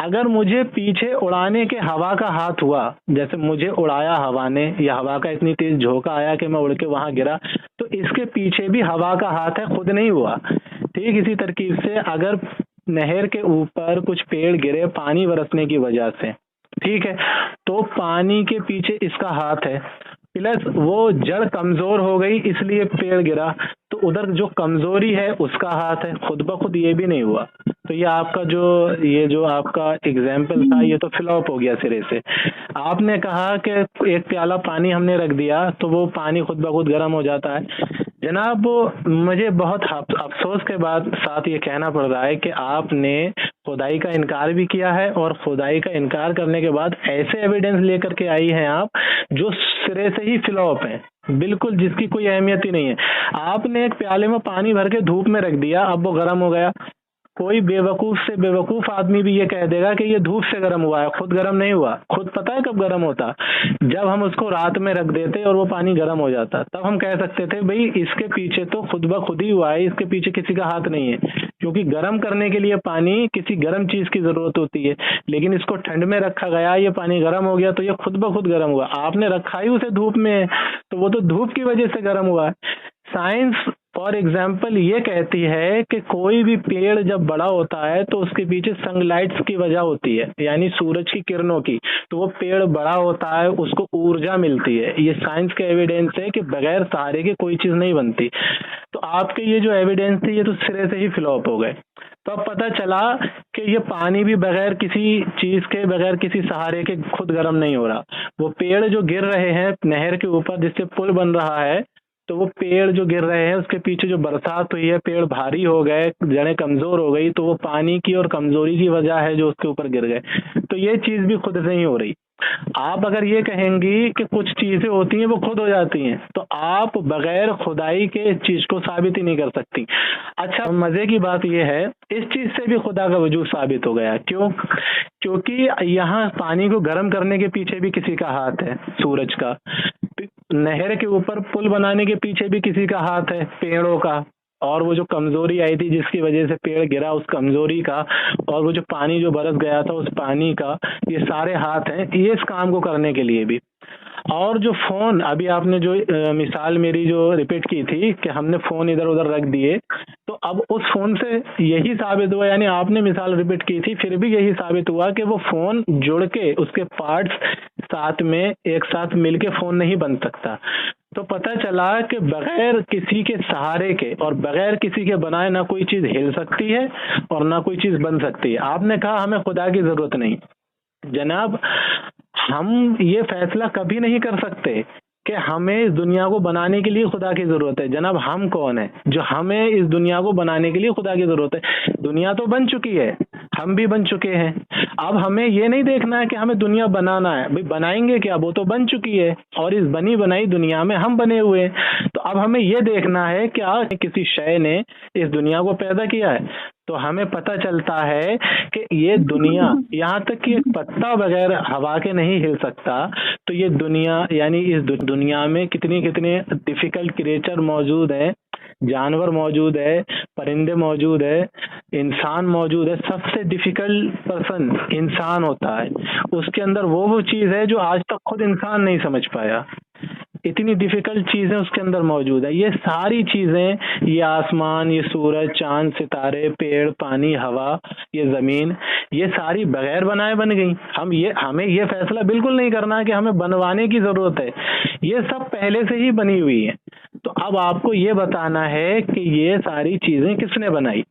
अगर मुझे पीछे उड़ाने के हवा का हाथ हुआ, जैसे मुझे उड़ाया हवा ने, या हवा का इतनी तेज झोंका आया कि मैं उड़ के वहां गिरा, तो इसके पीछे भी हवा का हाथ है, खुद नहीं हुआ। ठीक इसी तरकीब से अगर नहर के ऊपर कुछ पेड़ गिरे पानी बरसने की वजह से, ठीक है, तो पानी के पीछे इसका हाथ है, प्लस वो जड़ कमजोर हो गई इसलिए पेड़ गिरा, तो उधर जो कमजोरी है उसका हाथ है, खुद ब खुद ये भी नहीं हुआ। तो ये आपका जो आपका एग्जाम्पल था ये तो फ्लॉप हो गया सिरे से। आपने कहा कि एक प्याला पानी हमने रख दिया तो वो पानी खुद ब खुद गर्म हो जाता है। जनाब, मुझे बहुत अफसोस के बाद साथ ये कहना पड़ रहा है कि आपने खुदाई का इनकार भी किया है, और खुदाई का इनकार करने के बाद ऐसे एविडेंस लेकर के आई हैं आप जो सिरे से ही फ्लॉप है, बिल्कुल जिसकी कोई अहमियत ही नहीं है। आपने एक प्याले में पानी भर के धूप में रख दिया, अब वो गर्म हो गया। कोई बेवकूफ से बेवकूफ आदमी भी ये कह देगा कि ये धूप से गर्म हुआ है, खुद गर्म नहीं हुआ। खुद पता है कब गर्म होता? जब हम उसको रात में रख देते और वो पानी गर्म हो जाता, तब हम कह सकते थे भाई इसके पीछे तो खुद ब खुद ही हुआ है, इसके पीछे किसी का हाथ नहीं है, क्योंकि गर्म करने के लिए पानी किसी गर्म चीज की जरूरत होती है। लेकिन इसको ठंड में रखा गया, ये पानी गर्म हो गया, तो ये खुद ब खुद गर्म हुआ। आपने रखा ही उसे धूप में, तो वो तो धूप की वजह से गर्म हुआ है। साइंस फॉर एग्जाम्पल ये कहती है कि कोई भी पेड़ जब बड़ा होता है तो उसके पीछे सनलाइट्स की वजह होती है, यानी सूरज की किरणों की, तो वो पेड़ बड़ा होता है, उसको ऊर्जा मिलती है। ये साइंस का एविडेंस है कि बगैर सहारे के कोई चीज नहीं बनती। तो आपके ये जो एविडेंस थे ये तो सिरे से ही फ्लॉप हो गए। तो अब पता चला कि ये पानी भी बगैर किसी चीज के, बगैर किसी सहारे के खुद गर्म नहीं हो रहा। वो पेड़ जो गिर रहे हैं नहर के ऊपर जिससे पुल बन रहा है, तो वो पेड़ जो गिर रहे हैं उसके पीछे जो बरसात हुई है, पेड़ भारी हो गए, जड़ें कमजोर हो गई, तो वो पानी की और कमजोरी की वजह है जो उसके ऊपर गिर गए। तो ये चीज भी खुद से ही हो रही। आप अगर ये कहेंगी कि कुछ चीजें होती हैं वो खुद हो जाती हैं, तो आप बगैर खुदाई के इस चीज को साबित ही नहीं कर सकती। अच्छा, मजे की बात यह है इस चीज से भी खुदा का वजूद साबित हो गया। क्यों? क्योंकि यहाँ पानी को गर्म करने के पीछे भी किसी का हाथ है, सूरज का। नहर के ऊपर पुल बनाने के पीछे भी किसी का हाथ है, पेड़ों का। और वो जो कमजोरी आई थी जिसकी वजह से पेड़ गिरा, उस कमजोरी का, और वो जो पानी जो बरस गया था उस पानी का, ये सारे हाथ हैं ये इस काम को करने के लिए भी। और जो फोन अभी आपने जो मिसाल मेरी जो रिपीट की थी कि हमने फोन इधर उधर रख दिए, तो अब उस फोन से यही साबित हुआ, यानी आपने मिसाल रिपीट की थी फिर भी यही साबित हुआ कि वो फोन जुड़ के उसके पार्ट्स साथ में एक साथ मिलके फोन नहीं बन सकता। तो पता चला कि बगैर किसी के सहारे के और बगैर किसी के बनाए ना कोई चीज हिल सकती है और ना कोई चीज बन सकती है। आपने कहा हमें खुदा की जरूरत नहीं। जनाब, हम ये फैसला कभी नहीं कर सकते कि हमें इस दुनिया को बनाने के लिए खुदा की जरूरत है। जनाब, हम कौन है जो हमें इस दुनिया को बनाने के लिए खुदा की जरूरत है? दुनिया तो बन चुकी है, हम भी बन चुके हैं। अब हमें ये नहीं देखना है कि हमें दुनिया बनाना है। भाई बनाएंगे क्या, वो तो बन चुकी है और इस बनी बनाई दुनिया में हम बने हुए हैं। तो अब हमें ये देखना है क्या किसी शय ने इस दुनिया को पैदा किया है। तो हमें पता चलता है कि ये दुनिया, यहाँ तक कि एक पत्ता बगैर हवा के नहीं हिल सकता। तो ये दुनिया, यानी इस दुनिया में कितने कितने डिफिकल्ट क्रिएचर मौजूद हैं, जानवर मौजूद है, परिंदे मौजूद है, इंसान मौजूद है। सबसे डिफिकल्ट पर्सन इंसान होता है, उसके अंदर वो चीज है जो आज तक खुद इंसान नहीं समझ पाया। इतनी डिफिकल्ट चीजें उसके अंदर मौजूद है। ये सारी चीजें, ये आसमान, ये सूरज, चांद, सितारे, पेड़, पानी, हवा, ये जमीन, ये सारी बगैर बनाए बन गई। हमें ये फैसला बिल्कुल नहीं करना है कि हमें बनवाने की जरूरत है। ये सब पहले से ही बनी हुई है। तो अब आपको ये बताना है कि ये सारी चीजें किसने बनाई।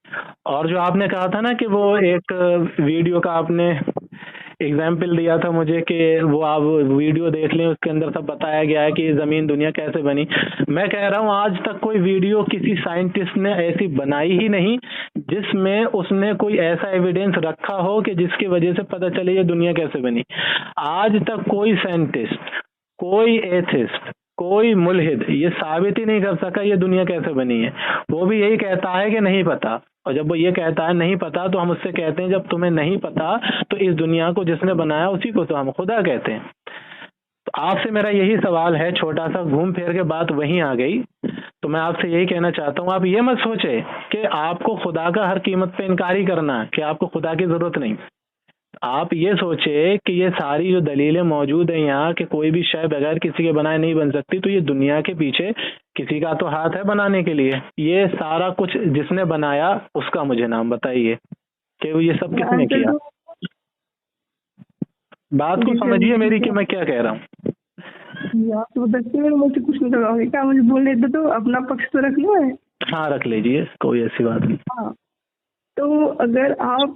और जो आपने कहा था ना कि वो एक वीडियो का आपने एग्जाम्पल दिया था मुझे कि वो आप वीडियो देख लें, उसके अंदर सब बताया गया है कि ये जमीन दुनिया कैसे बनी। मैं कह रहा हूँ आज तक कोई वीडियो किसी साइंटिस्ट ने ऐसी बनाई ही नहीं जिसमें उसने कोई ऐसा एविडेंस रखा हो कि जिसकी वजह से पता चले ये दुनिया कैसे बनी। आज तक कोई साइंटिस्ट, कोई एथिस्ट, कोई मुल्हिद ये साबित ही नहीं कर सका ये दुनिया कैसे बनी है। वो भी यही कहता है कि नहीं पता। और जब वो ये कहता है नहीं पता, तो हम उससे कहते हैं जब तुम्हें नहीं पता तो इस दुनिया को जिसने बनाया उसी को तो हम खुदा कहते हैं। तो आपसे मेरा यही सवाल है, छोटा सा घूम फिर के बात वहीं आ गई। तो मैं आपसे यही कहना चाहता हूँ, आप ये मत सोचे कि आपको खुदा का हर कीमत पे इनकार ही करना है, कि आपको खुदा की जरूरत नहीं। आप ये सोचे कि ये सारी जो दलीलें मौजूद है यहाँ कि कोई भी शय बगैर किसी के बनाए नहीं बन सकती, तो ये दुनिया के पीछे किसी का तो हाथ है बनाने के लिए। ये सारा कुछ जिसने बनाया उसका मुझे नाम बताइए कि ये सब किसने किया। बात को समझिए मेरी कि मैं क्या कह रहा हूँ। तो मुझे कुछ नहीं लगाओगे क्या? मुझे बोलने दो तो अपना पक्ष तो रख लो है। हाँ रख लीजिए, कोई ऐसी बात नहीं। हाँ, तो अगर आप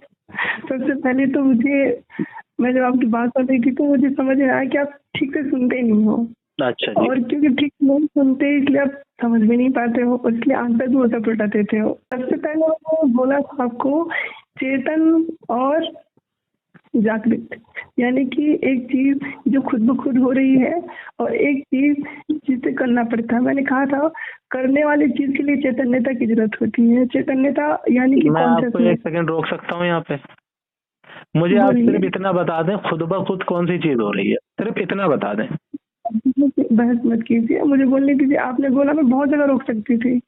सबसे पहले तो मैं जब आपकी बात कर रही थी तो मुझे समझ में आया कि आप ठीक से सुनते नहीं हो। अच्छा जी। और क्योंकि ठीक नहीं सुनते इसलिए आप समझ भी नहीं पाते हो, इसलिए आंसर भी उल्टा पुल्टा देते हो। सबसे पहले मैंने बोला था आपको चेतन और जागृत, यानी कि एक चीज जो खुद ब खुद हो रही है और एक चीज जिसे करना पड़ता है। मैंने कहा था करने वाली चीज के लिए चैतन्यता की जरूरत होती है। चैतन्यता यानी कि मैं आपको एक सेकंड रोक सकता हूँ यहाँ पे। मुझे आप सिर्फ इतना बता दें खुद ब खुद कौन सी चीज हो रही है, सिर्फ इतना बता दें। बहस मत कीजिए, मुझे बोलने दीजिए। आपने बोला मैं बहुत जगह रोक सकती थी,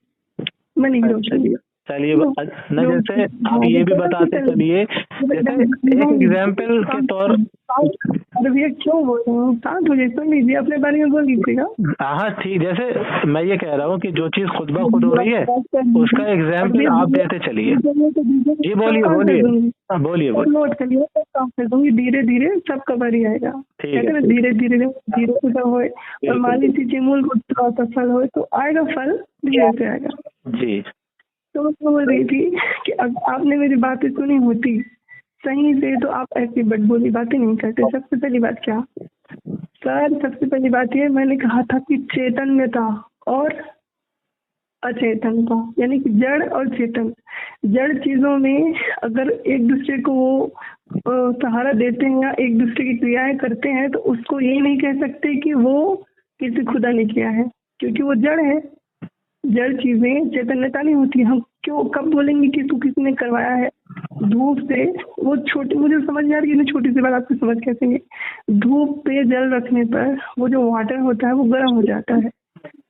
मैं नहीं रोक सकती। चलिए न, जैसे आप ये भी बताते चलिए, जैसे एक एग्जाम्पल के तौर। अरे भैया क्यों बोल रहे हो, शांत हो जाइए, सुन लीजिए, अपने बारे में बोल लीजिएगा। हाँ ठीक, जैसे मैं ये कह रहा हूँ कि जो चीज खुद ब खुद हो रही है उसका एग्जाम्पल आप देते चलिए। जी बोलिए बोलिए, हाँ बोलिए बोलिए। नोट करिए, सब काम कर दूंगी, धीरे धीरे सब कवर ही आएगा। कहते हैं धीरे धीरे धीरे से सब होए, और मान लीजिए मूल को थोड़ा सा फल हो तो आएगा, फल धीरे से आएगा। जी तो मैं बोल रही थी कि अब आपने मेरी बातें सुनी होती सही से तो आप ऐसी बड़बोली बातें नहीं करते। सबसे पहली बात क्या सर, सबसे पहली बात ये मैंने कहा था कि चैतन्यता और अचेतनता, यानी कि जड़ और चेतन। जड़ चीजों में अगर एक दूसरे को वो सहारा देते हैं या एक दूसरे की क्रियाएं करते हैं तो उसको ये नहीं कह सकते कि वो किसी खुदा ने किया है, क्योंकि वो जड़ है। जड़ चीजें चैतन्यता नहीं होती। हम क्यों कब बोलेंगे कि तू किसी ने करवाया है? धूप से वो छोटी, मुझे समझ नहीं आ रही है छोटी सी बात आपको समझ कैसे नहीं। धूप पे जल रखने पर वो जो वाटर होता है वो गर्म हो जाता है।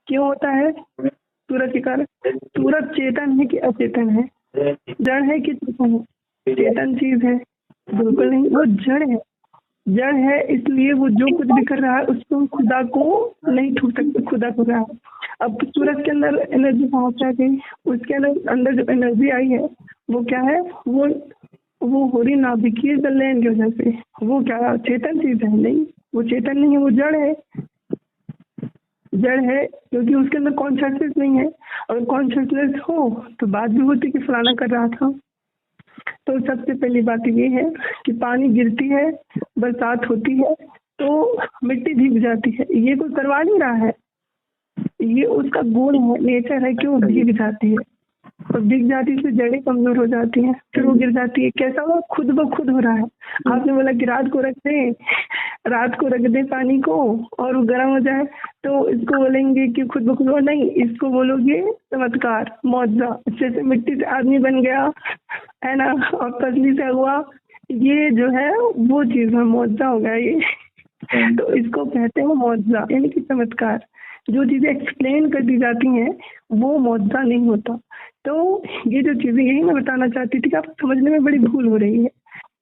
क्यों होता है? सूरज के कारण। सूरज चेतन है कि अचेतन है? जड़ है कि चेतन है? चेतन चीज है? बिल्कुल नहीं, वो जड़ है। जड़ है इसलिए वो जो कुछ भी कर रहा है उसको हम खुदा को नहीं छू सकते, खुदा को रहा है। अब सूरज के अंदर एनर्जी पहुंच गई, उसके अंदर जो एनर्जी आई है वो क्या है? वो हो रही नाभिकीय गलयन की वजह से। वो क्या चेतन चीज है? नहीं, वो चेतन नहीं है, वो जड़ है। जड़ है क्योंकि उसके अंदर कॉन्शियसनेस नहीं है। अगर कॉन्शियसनेस हो तो बात भी होती कि फलाना कर रहा था। तो सबसे पहली बात ये है कि पानी गिरती है, बरसात होती है तो मिट्टी भीग जाती है। ये कोई करवा नहीं रहा है, ये उसका गुण है, नेचर है कि वो भीग जाती है। और भीग जाती से जड़ें कमजोर हो जाती हैं, फिर वो गिर जाती है। कैसा हुआ? खुद ब खुद हो रहा है। आपने बोला कि रात को रख दे पानी को और वो गर्म हो जाए, तो इसको बोलेंगे कि खुद ब खुद हो? नहीं, इसको बोलोगे चमत्कार, मौजा। जैसे मिट्टी से आदमी बन गया है ना, और पसली से हुआ, ये जो है वो चीज है, मौजा हो गया ये। तो इसको कहते हैं मौजा, यानी कि चमत्कार। जो चीजें एक्सप्लेन कर दी जाती हैं वो मौजा नहीं होता। तो ये जो चीजें, यही मैं बताना चाहती थी कि आप समझने में बड़ी भूल हो रही है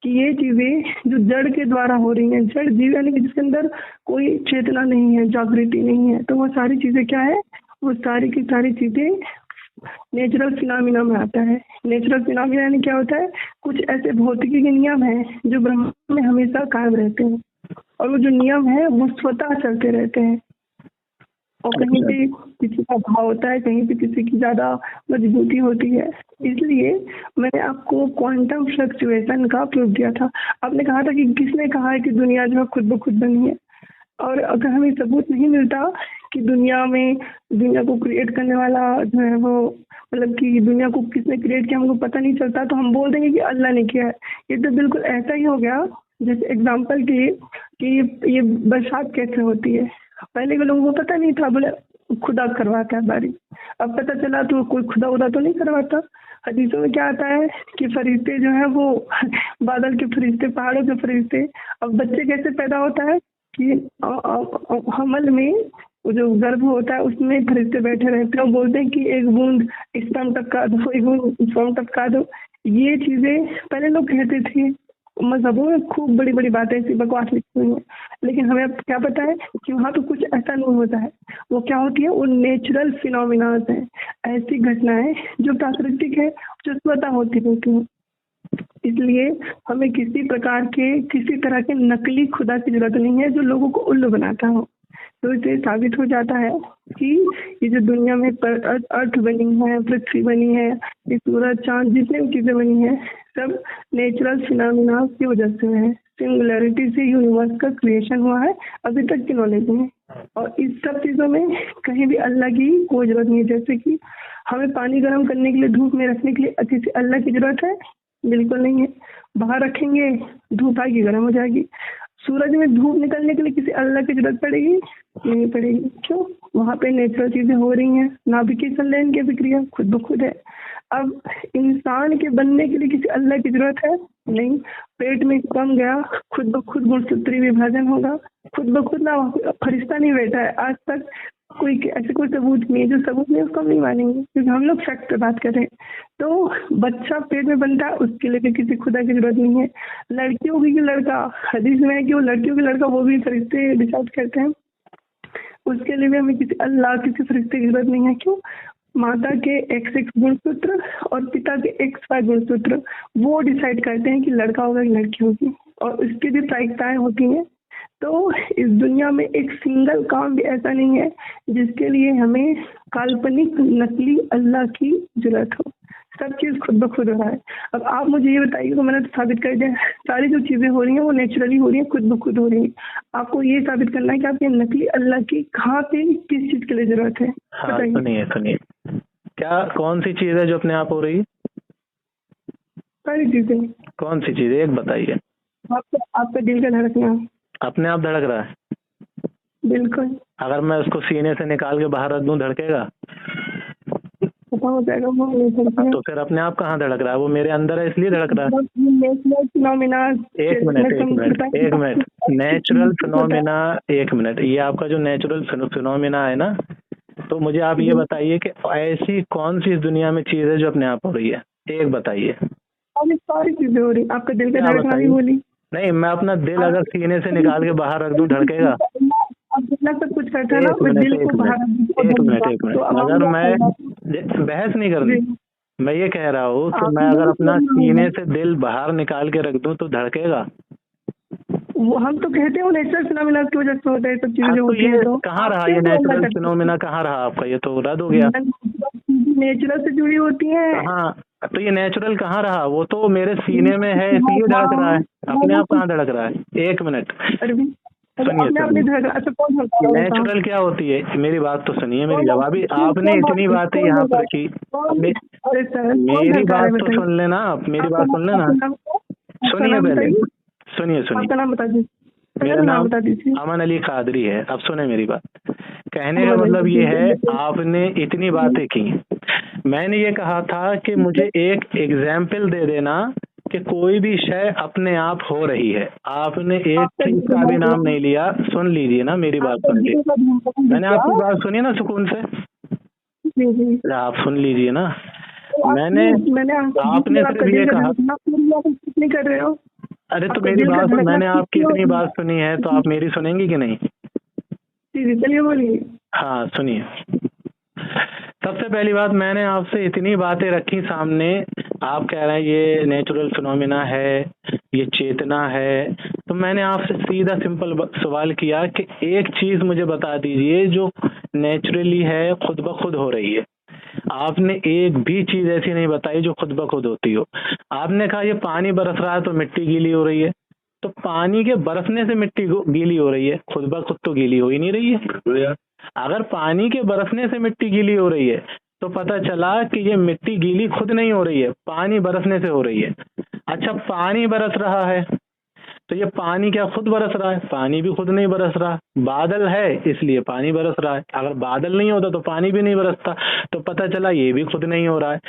कि ये चीजें जो जड़ के द्वारा हो रही हैं, जड़ जीव यानी कि जिसके अंदर कोई चेतना नहीं है, जागृति नहीं है, तो वो सारी चीजें क्या है? वो सारी की सारी चीजें नेचुरल फिनोमिना में आता है। नेचुरल फिनोमिना यानी क्या होता है? कुछ ऐसे भौतिकी के नियम हैं जो ब्रह्मांड में हमेशा कायम रहते हैं, और वो जो नियम है वो स्वतः चलते रहते हैं। और कहीं पे किसी का भाव होता है, कहीं पे किसी की ज्यादा मजबूती होती है। इसलिए मैंने आपको क्वांटम फ्लक्चुएशन का प्रूफ दिया था। आपने कहा था कि किसने कहा है कि दुनिया जो है खुद ब खुद बनी है? और अगर हमें सबूत नहीं मिलता कि दुनिया को क्रिएट करने वाला जो है वो, मतलब कि दुनिया को किसने क्रिएट किया हमको पता नहीं चलता, तो हम बोल देंगे कि अल्लाह ने किया है। ये तो बिल्कुल ऐसा ही हो गया जैसे एग्जाम्पल के कि ये बरसात कैसे होती है। पहले के लोगों को पता नहीं था, बोले खुदा करवाता है बारिश। अब पता चला तो कोई खुदा उदा तो नहीं करवाता। हदीसों में क्या आता है कि फरिश्ते जो है वो बादल के फरिश्ते, पहाड़ों के फरिश्ते। अब बच्चे कैसे पैदा होता है कि हमल में जो गर्भ होता है उसमें फरिश्ते बैठे रहते हैं, बोलते हैं कि एक बूंद स्पर्म टपका दो, एक बूंद स्पर्म टपका दो। ये चीजें पहले लोग कहते थे। मजहबों में खूब बड़ी बड़ी बातें ऐसी बकवास लिखी हुई है, लेकिन हमें अब क्या पता है कि वहाँ तो कुछ ऐसा नहीं होता है। वो क्या होती है? वो नेचुरल फिनोमिनाज हैं, ऐसी घटनाएं जो प्राकृतिक है, जो स्वतः होती रहती हैं। इसलिए हमें किसी तरह के नकली खुदा की जरूरत नहीं है जो लोगों को उल्लू बनाता हो। तो इससे साबित हो जाता है कि ये जो दुनिया में अर्थ बनी है, पृथ्वी बनी है, ये सूरज चांद जितने भी चीजें बनी है, सब नेचुरल फिनोमिना की वजह से है। सिंगुलैरिटी से यूनिवर्स का क्रिएशन हुआ है अभी तक की नॉलेज में। और इस सब चीजों में कहीं भी अल्लाह की कोई जरूरत नहीं है। जैसे कि हमें पानी गर्म करने के लिए, धूप में रखने के लिए किसी अल्लाह की जरूरत है? बिल्कुल नहीं है। बाहर रखेंगे, धूप आएगी, गर्म हो जाएगी। सूरज में धूप निकलने के लिए किसी अल्लाह की जरूरत पड़ेगी? नहीं पड़ेगी। क्यों? वहाँ पे नेचुरल चीजें हो रही हैं, नाभिकीय संलयन की प्रक्रिया खुद ब खुद है। अब इंसान के बनने के लिए किसी अल्लाह की जरूरत है? नहीं। पेट में कम गया, खुद ब खुद गुणसूत्री विभाजन होगा, खुद ब खुद ना। फरिश्ता नहीं बैठा है आज तक, कोई ऐसे कोई सबूत नहीं है, जो सबूत नहीं है उसको हम नहीं मानेंगे, क्योंकि हम लोग फैक्ट पे बात कर रहे हैं। तो बच्चा पेट में बनता है, उसके लिए भी किसी खुदा की जरूरत नहीं है। लड़कियों की लड़का, हदीस में है कि वो लड़कियों की लड़का वो भी फरिश्ते डिसाइड करते हैं, उसके लिए भी हमें किसी अल्लाह किसी फरिश्ते की जरूरत नहीं है। क्यों? माता के XX गुणसूत्र और पिता के XY गुणसूत्र वो डिसाइड करते हैं कि लड़का होगा कि लड़की होगी, और उसकी भी प्रायिकताएं होती हैं। तो इस दुनिया में एक सिंगल काम भी ऐसा नहीं है जिसके लिए हमें काल्पनिक नकली अल्लाह की जरूरत हो। सब चीज़ खुद ब खुद हो रहा है। अब आप मुझे ये बताइए, तो मैंने तो साबित कर दिया, सारी जो चीज़ें हो रही हैं वो नेचुरली हो रही हैं, खुद ब खुद हो रही हैं। आपको ये साबित करना है कि आपके नकली अल्लाह की कहाँ पे किस चीज़ के लिए जरूरत है। हाँ, सुनिए क्या कौन सी चीज़ है जो अपने आप हो रही है? सारी चीज़ें। कौन सी चीज़ है, एक बताइए। आपका दिल का धड़कना अपने आप धड़क रहा है? बिल्कुल। अगर मैं उसको सीने से निकाल के बाहर रख दूं, धड़केगा? पता हो जाएगा, वो नहीं धड़केगा। तो फिर अपने आप कहाँ धड़क रहा है? वो मेरे अंदर है इसलिए धड़क रहा है। एक मिनट नेचुरल फिनोमिना, एक मिनट, ये आपका जो नेचुरल फिनोमिना है ना, तो मुझे आप ये बताइए कि ऐसी कौन सी इस दुनिया में चीज़ है जो अपने आप हो रही है? एक बताइए। सारी चीजें हो रही। आपका दिल का धड़कना भी बोली। नहीं, मैं अपना दिल अगर सीने से निकाल के बाहर रख दूं, धड़केगा? आप जितना सब कुछ करते हैं ना, मैं दिल को बाहर एक मिनट अगर मैं बहस नहीं कर रही, मैं ये कह रहा हूँ कि मैं अगर अपना सीने से दिल बाहर निकाल के रख दूं तो धड़केगा? वो हम तो कहते हैं वो नेचुरल फिनोमिना की वजह से होता है, सब चीजें जो होती हैं। तो कहाँ रहा ये नेचुरल फिनोमिना? कहाँ रहा आपका? ये तो रद्द हो गया। नेचुरल से जुड़ी होती है। हाँ, तो ये नेचुरल कहाँ रहा? वो तो मेरे सीने में है इसलिए धड़क रहा है। अपने आप कहाँ धड़क रहा है? एक मिनट सुनिए, नेचुरल क्या होती है? मेरी बात तो सुनिए, मेरी जवाबी। आपने इतनी बातें यहाँ पर की, मेरी बात तो सुन लेना आप, मेरी बात सुन लेना। सुनिए पहले, सुनिए। मेरा नाम अमन अली कादरी है। अब सुने मेरी बात। कहने का मतलब ये है, आपने इतनी बातें की, मैंने ये कहा था कि मुझे एक एग्जाम्पल दे देना कि कोई भी शय अपने आप हो रही है। आपने एक चीज का भी नाम नहीं लिया। सुन लीजिए ना मेरी बात, सुन लीजिए। मैंने आपकी बात सुनी ना सुकून से, आप सुन लीजिए ना। मैंने आपने सिर्फ ये कहा, नहीं कर रहे हो। अरे तो मेरी बात, मैंने आपकी इतनी बात सुनी है तो आप मेरी सुनेंगी कि नहीं? चलिए बोलिए। हाँ सुनिए। सबसे पहली बात, मैंने आपसे इतनी बातें रखी सामने, आप कह रहे हैं ये नेचुरल फिनोमिना है, ये चेतना है, तो मैंने आपसे सीधा सिंपल सवाल किया कि एक चीज मुझे बता दीजिए जो नेचुरली है, खुद ब खुद हो रही है। आपने एक भी चीज ऐसी नहीं बताई जो खुद ब खुद होती हो। आपने कहा ये पानी बरस रहा है तो मिट्टी गीली हो रही है, तो पानी के बरसने से मिट्टी गीली हो रही है, खुद ब खुद तो गीली हो ही नहीं रही है। अगर पानी के बरसने से मिट्टी गीली हो रही है तो पता चला कि ये मिट्टी गीली खुद नहीं हो रही है, पानी बरसने से हो रही है। अच्छा, पानी बरस रहा है तो ये पानी क्या खुद बरस रहा है? पानी भी खुद नहीं बरस रहा। बादल है इसलिए पानी बरस रहा है, अगर बादल नहीं होता तो पानी भी नहीं बरसता, तो पता चला ये भी खुद नहीं हो रहा है।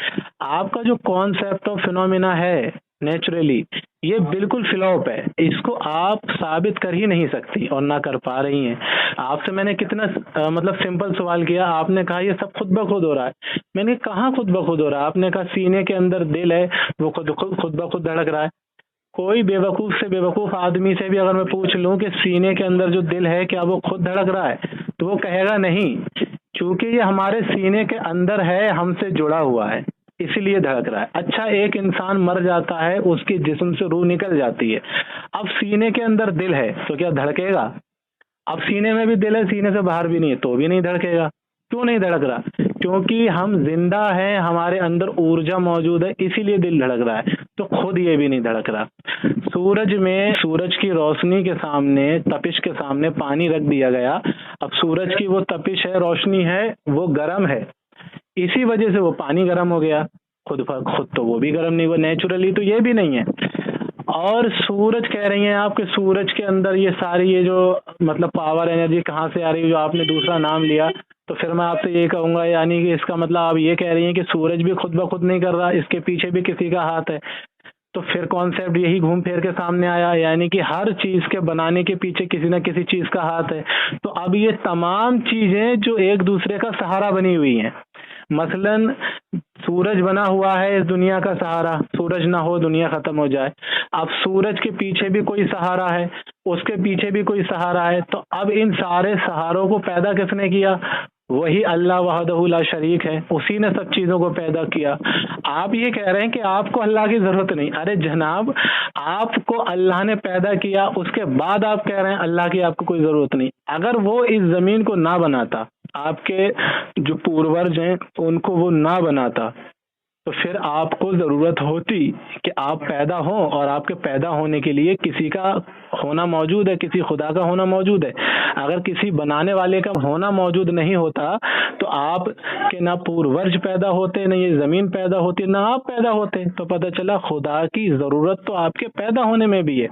आपका जो कॉन्सेप्ट ऑफ फिनोमिना है नेचुरली, ये बिल्कुल फ्लॉप है। इसको आप साबित कर ही नहीं सकती और ना कर पा रही हैं। आपसे मैंने कितना मतलब सिंपल सवाल किया, आपने कहा ये सब खुद ब खुद हो रहा है। मैंने कहा खुद ब खुद हो रहा है? आपने कहा सीने के अंदर दिल है, वो खुद ब खुद धड़क रहा है। कोई बेवकूफ से बेवकूफ आदमी से भी अगर मैं पूछ लूं कि सीने के अंदर जो दिल है क्या वो खुद धड़क रहा है, तो वो कहेगा नहीं, क्योंकि ये हमारे सीने के अंदर है, हमसे जुड़ा हुआ है, इसलिए धड़क रहा है। अच्छा, एक इंसान मर जाता है, उसके जिस्म से रूह निकल जाती है, अब सीने के अंदर दिल है तो क्या धड़केगा? अब सीने में भी दिल है, सीने से बाहर भी नहीं है, तो भी नहीं धड़केगा। क्यों नहीं धड़क रहा? क्योंकि हम जिंदा हैं, हमारे अंदर ऊर्जा मौजूद है, इसीलिए दिल धड़क रहा है। तो खुद ये भी नहीं धड़क रहा। सूरज में सूरज की रोशनी के सामने, तपिश के सामने पानी रख दिया गया। अब सूरज की वो तपिश है, रोशनी है, वो गर्म है, इसी वजह से वो पानी गर्म हो गया। खुद तो वो भी गर्म नहीं हुआ नेचुरली, तो ये भी नहीं है। और सूरज कह रही हैं आप कि सूरज के अंदर ये सारी ये जो मतलब पावर एनर्जी कहाँ से आ रही है, जो आपने दूसरा नाम लिया, तो फिर मैं आपसे ये कहूँगा, यानी कि इसका मतलब आप ये कह रही हैं कि सूरज भी खुद ब खुद नहीं कर रहा, इसके पीछे भी किसी का हाथ है। तो फिर कॉन्सेप्ट यही घूम फिर के सामने आया, यानी कि हर चीज के बनाने के पीछे किसी ना किसी चीज का हाथ है। तो अब ये तमाम चीजें जो एक दूसरे का सहारा बनी हुई हैं, मसलन सूरज बना हुआ है इस दुनिया का सहारा, सूरज ना हो दुनिया खत्म हो जाए। अब सूरज के पीछे भी कोई सहारा है, उसके पीछे भी कोई सहारा है। तो अब इन सारे सहारों को पैदा किसने किया? वही अल्लाह वहदहू ला शरीक है, उसी ने सब चीजों को पैदा किया। आप ये कह रहे हैं कि आपको अल्लाह की जरूरत नहीं। अरे जनाब, आपको अल्लाह ने पैदा किया, उसके बाद आप कह रहे हैं अल्लाह की आपको कोई जरूरत नहीं। अगर वो इस जमीन को ना बनाता, आपके जो पूर्वज हैं उनको वो ना बनाता, तो फिर आपको जरूरत होती कि आप पैदा हो, और आपके पैदा होने के लिए किसी का होना मौजूद है, किसी खुदा का होना मौजूद है। अगर किसी बनाने वाले का होना मौजूद नहीं होता तो आप के ना पूर्वज पैदा होते, ना ये जमीन पैदा होती, ना आप पैदा होते। तो पता चला खुदा की जरूरत तो आपके पैदा होने में भी है।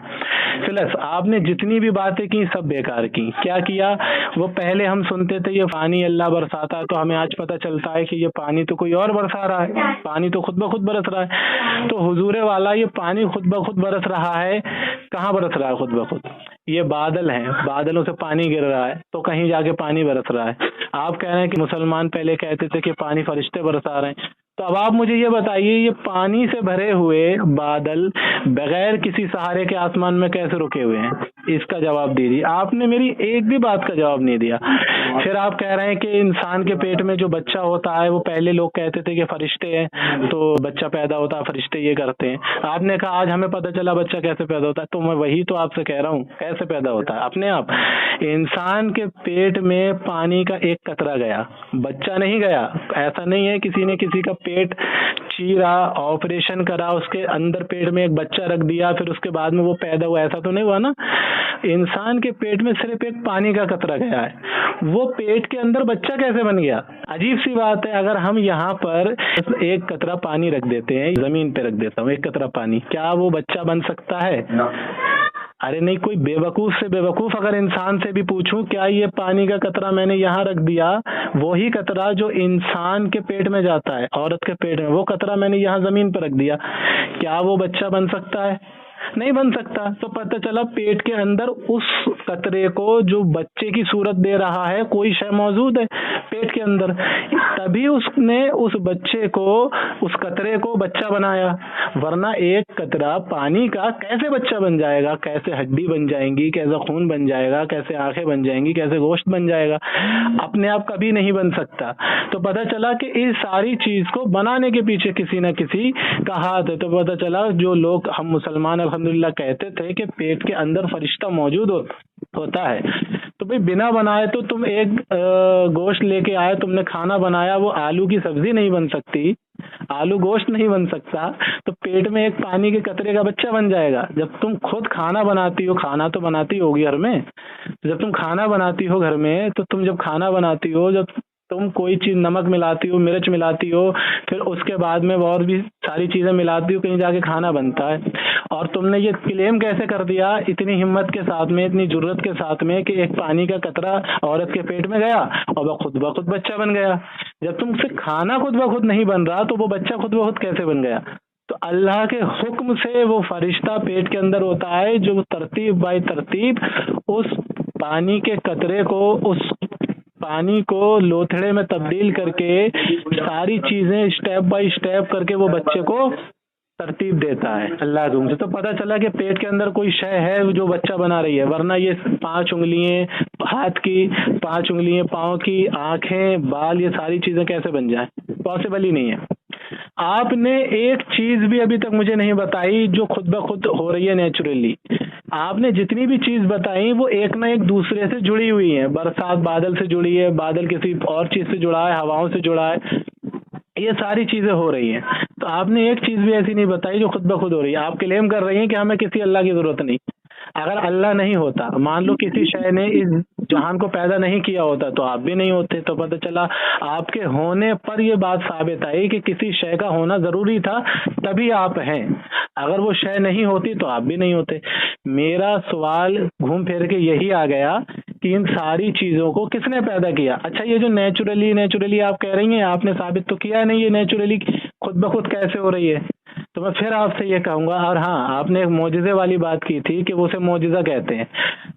प्लस आपने जितनी भी बातें की सब बेकार की। क्या किया? वो पहले हम सुनते थे ये पानी अल्लाह बरसाता है, तो हमें आज पता चलता है कि ये पानी तो कोई और बरसा रहा है, पानी तो खुद ब खुद बरस रहा है। तो हुजूरे वाला ये पानी खुद ब खुद बरस रहा है, कहाँ बरस रहा है खुद ब खुद? ये बादल हैं, बादलों से पानी गिर रहा है, तो कहीं जाके पानी बरस रहा है। आप कह रहे हैं कि मुसलमान पहले कहते थे कि पानी फरिश्ते बरसा रहे हैं। तो अब आप मुझे ये बताइए, ये पानी से भरे हुए बादल बगैर किसी सहारे के आसमान में कैसे रुके हुए हैं? इसका जवाब दीजिए। आपने मेरी एक भी बात का जवाब नहीं दिया। फिर आप कह रहे हैं कि इंसान के पेट में जो बच्चा होता है वो पहले लोग कहते थे कि फरिश्ते हैं, तो बच्चा पैदा होता है, फरिश्ते ये करते हैं। आपने कहा आज हमें पता चला बच्चा कैसे पैदा होता है। तो मैं वही तो आपसे कह रहा हूँ, कैसे पैदा होता है अपने आप। इंसान के पेट में पानी का एक कतरा गया, बच्चा नहीं गया। ऐसा नहीं है किसी ने किसी का पेट चीरा, ऑपरेशन करा, उसके अंदर पेट में एक बच्चा रख दिया, फिर उसके बाद में वो पैदा हुआ, ऐसा तो नहीं हुआ ना। इंसान के पेट में सिर्फ एक पानी का कतरा गया है। वो पेट के अंदर बच्चा कैसे बन गया? अजीब सी बात है। अगर हम यहाँ पर एक कतरा पानी रख देते हैं, जमीन पे रख देता हूँ एक कतरा पानी, क्या वो बच्चा बन सकता है? अरे नहीं, कोई बेवकूफ से बेवकूफ अगर इंसान से भी पूछूं, क्या ये पानी का कतरा मैंने यहाँ रख दिया, वही कतरा जो इंसान के पेट में जाता है, औरत के पेट में, वो कतरा मैंने यहाँ जमीन पर रख दिया, क्या वो बच्चा बन सकता है? नहीं बन सकता। तो पता चला पेट के अंदर उस कतरे को जो बच्चे की सूरत दे रहा है कोई शय मौजूद है पेट के अंदर, तभी उसने उस बच्चे को, उस कतरे को बच्चा बनाया। वरना एक कतरा पानी का कैसे बच्चा बन जाएगा? कैसे हड्डी बन जाएंगी, कैसे खून बन जाएगा, कैसे आंखें बन जाएंगी, कैसे गोश्त बन जाएगा? अपने आप कभी नहीं बन सकता। तो पता चला कि इस सारी चीज को बनाने के पीछे किसी न किसी का हाथ है। तो पता चला जो लोग हम मुसलमान अल्हम्दुलिल्लाह कहते थे कि पेट के अंदर फरिश्ता मौजूद होता है, तो भाई बिना बनाए तो तुम एक गोश्त लेके आए, तुमने खाना बनाया, वो आलू की सब्जी नहीं बन सकती, आलू गोश्त नहीं बन सकता, तो पेट में एक पानी के कतरे का बच्चा बन जाएगा। जब तुम खुद खाना बनाती हो, खाना तो बनाती होगी घर में, जब तुम खाना बनाती हो घर में, तो तुम जब खाना बनाती हो, जब तुम कोई चीज नमक मिलाती हो, मिर्च मिलाती हो, फिर उसके बाद में और भी सारी चीजें मिलाती हो, कहीं जाके खाना बनता है। और तुमने ये क्लेम कैसे कर दिया इतनी हिम्मत के साथ में, इतनी जुर्रत के साथ में, कि एक पानी का कतरा औरत के पेट में गया और वह खुद ब खुद बच्चा बन गया। जब तुमसे खाना खुद ब खुद नहीं बन रहा तो वो बच्चा खुद ब खुद कैसे बन गया? तो अल्लाह के हुक्म से वो फरिश्ता पेट के अंदर होता है जो तरतीब बाय तरतीब उस पानी के कतरे को, उस पानी को लोथड़े में तब्दील करके, सारी चीजें स्टेप बाय स्टेप करके वो बच्चे को तरतीब देता है अल्लाह के हुक्म से। तो पता चला कि पेट के अंदर कोई शय है जो बच्चा बना रही है। वरना ये 5 उंगलियां हाथ की, 5 उंगलियां पाँव की, आंखें, बाल, ये सारी चीजें कैसे बन जाए? पॉसिबल ही नहीं है। आपने एक चीज भी अभी तक मुझे नहीं बताई जो खुद ब खुद हो रही है नेचुरली। आपने जितनी भी चीज बताई वो एक ना एक दूसरे से जुड़ी हुई है। बरसात बादल से जुड़ी है, बादल किसी और चीज से जुड़ा है, हवाओं से जुड़ा है, ये सारी चीजें हो रही हैं। तो आपने एक चीज भी ऐसी नहीं बताई जो खुद ब खुद हो रही है। आप क्लेम कर रही हैं कि हमें किसी अल्लाह की जरूरत नहीं। अगर अल्लाह नहीं होता, मान लो किसी शय ने इस जहान को पैदा नहीं किया होता, तो आप भी नहीं होते। तो पता चला आपके होने पर यह बात साबित आई कि किसी शय का होना जरूरी था, तभी आप हैं। अगर वो शय नहीं होती तो आप भी नहीं होते। मेरा सवाल घूम फिर के यही आ गया कि इन सारी चीजों को किसने पैदा किया? अच्छा, ये जो नेचुरली आप कह रही हैं, आपने साबित तो किया नहीं ये नेचुरली खुद ब खुद कैसे हो रही है। तो मैं फिर आपसे ये कहूंगा, और हाँ, आपने एक मौजिज़े वाली बात की थी कि वो उसे मौजिज़ा कहते हैं,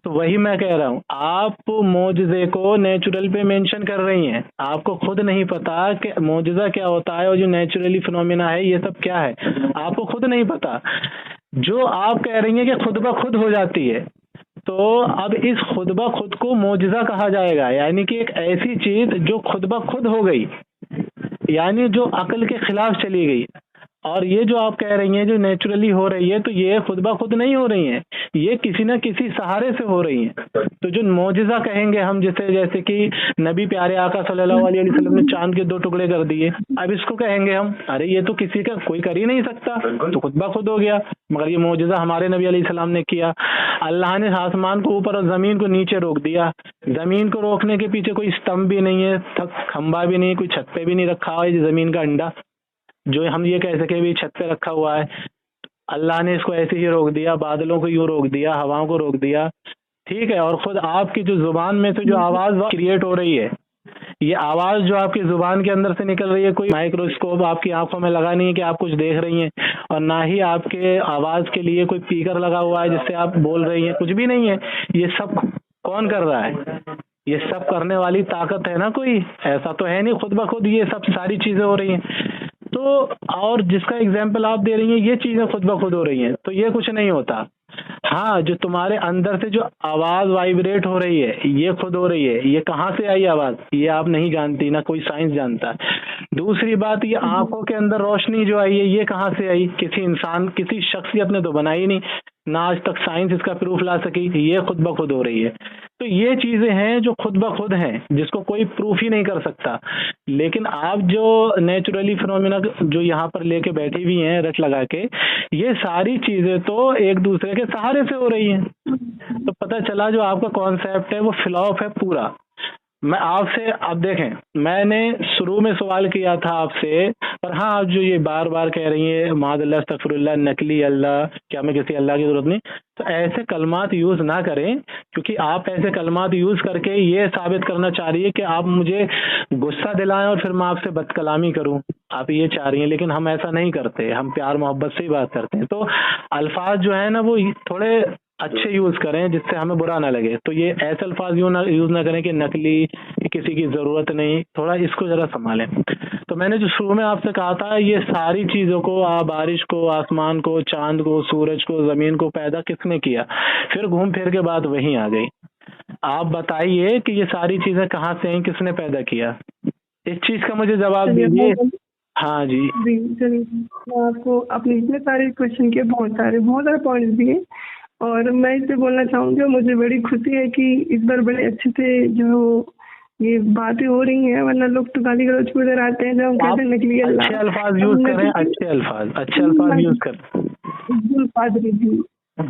तो वही मैं कह रहा हूँ, आप मौजिज़े को नेचुरल पे मेंशन कर रही हैं, आपको खुद नहीं पता कि मौजिज़ा क्या होता है और जो नेचुरली फिनोमिना है ये सब क्या है, आपको खुद नहीं पता। जो आप कह रही हैं कि खुद ब खुद हो जाती है, तो अब इस खुद ब खुद को मौजिज़ा कहा जाएगा, यानी कि एक ऐसी चीज जो खुद ब खुद हो गई, यानी जो अक्ल के खिलाफ चली गई। और ये जो आप कह रही हैं जो नेचुरली हो रही है, तो ये खुद ब खुद नहीं हो रही हैं, ये किसी न किसी सहारे से हो रही हैं। तो जो मौजिज़ा कहेंगे हम, जैसे कि नबी प्यारे आका सल्लल्लाहु अलैहि वसल्लम ने चांद के 2 टुकड़े कर दिए, अब इसको कहेंगे हम, अरे ये तो किसी का कोई कर ही नहीं सकता, तो खुद ब खुद हो गया। मगर ये मौजिज़ा हमारे नबी अलैहि सलाम ने किया। अल्लाह ने आसमान को ऊपर और जमीन को नीचे रोक दिया। जमीन को रोकने के पीछे कोई स्तंभ भी नहीं है, खंबा भी नहीं, कोई छत पे भी नहीं रखा हुआ है जमीन का अंडा जो हम ये कह सके भी छत पे रखा हुआ है। अल्लाह ने इसको ऐसे ही रोक दिया, बादलों को यूं रोक दिया, हवाओं को रोक दिया, ठीक है। और खुद आपकी जो जुबान में से जो आवाज क्रिएट हो रही है, ये आवाज जो आपकी जुबान के अंदर से निकल रही है, कोई माइक्रोस्कोप आपकी आंखों में लगा नहीं है कि आप कुछ देख रही हैं, और ना ही आपके आवाज के लिए कोई स्पीकर लगा हुआ है जिससे आप बोल रही हैं, कुछ भी नहीं है। ये सब कौन कर रहा है? ये सब करने वाली ताकत है ना कोई, ऐसा तो है नहीं खुद ब खुद ये सब सारी चीजें हो रही हैं। तो और जिसका एग्जाम्पल आप दे रही हैं, ये चीजें खुद ब खुद हो रही हैं, तो ये कुछ नहीं होता। हाँ, जो तुम्हारे अंदर से जो आवाज वाइब्रेट हो रही है, ये खुद हो रही है। ये कहाँ से आई आवाज, ये आप नहीं जानती, ना कोई साइंस जानता है। दूसरी बात, ये आंखों के अंदर रोशनी जो आई है, ये कहाँ से आई? किसी इंसान, किसी शख्सियत ने तो बनाई नहीं, ना आज तक साइंस इसका प्रूफ ला सकी। ये खुद ब खुद हो रही है। तो ये चीजें हैं जो खुद ब खुद हैं, जिसको कोई प्रूफ ही नहीं कर सकता। लेकिन आप जो नेचुरली फिनोमिना जो यहाँ पर लेके बैठी हुई हैं रट लगा के, ये सारी चीजें तो एक दूसरे के सहारे से हो रही हैं। तो पता चला जो आपका कॉन्सेप्ट है वो फ्लॉप है पूरा। मैं आपसे, अब देखें, मैंने शुरू में सवाल किया था आपसे, पर हाँ आप जो ये बार बार कह रही हैं मादअल्लाह अस्तगफिरुल्लाह, नकली अल्लाह, क्या हमें किसी अल्लाह की जरूरत नहीं, तो ऐसे कलमात यूज ना करें, क्योंकि आप ऐसे कलमात यूज करके ये साबित करना चाह रही है कि आप मुझे गुस्सा दिलाएं और फिर मैं आपसे बदकलामी करूं, आप ये चाह रही हैं। लेकिन हम ऐसा नहीं करते, हम प्यार मोहब्बत से ही बात करते हैं। तो अल्फाज जो है ना वो थोड़े अच्छे यूज करें जिससे हमें बुरा ना लगे। तो ये ऐसे अल्फाज यूज ना करें कि नकली, किसी की जरूरत नहीं, थोड़ा इसको जरा संभालें। तो मैंने जो शुरू में आपसे कहा था, ये सारी चीजों को, बारिश को, आसमान को, चांद को, सूरज को, जमीन को पैदा किसने किया? फिर घूम फिर के बात वहीं आ गई। आप बताइए कि ये सारी चीजें कहाँ से आई, किसने पैदा किया? इस चीज का मुझे जवाब दीजिए। हाँ जी चलिए, मैं आपको अपने इतने सारे क्वेश्चन के बहुत सारे पॉइंट्स दिए, और मैं इससे बोलना चाहूँगी, मुझे बड़ी खुशी है कि इस बार बड़े अच्छे से जो ये बातें हो रही हैं, वरना लोग तो गाली गलौज पे उधर आते हैं जब हम कहते हैं नकली अल्लाह। अच्छे अल्फाज यूज करें, अच्छे अल्फाज यूज करें।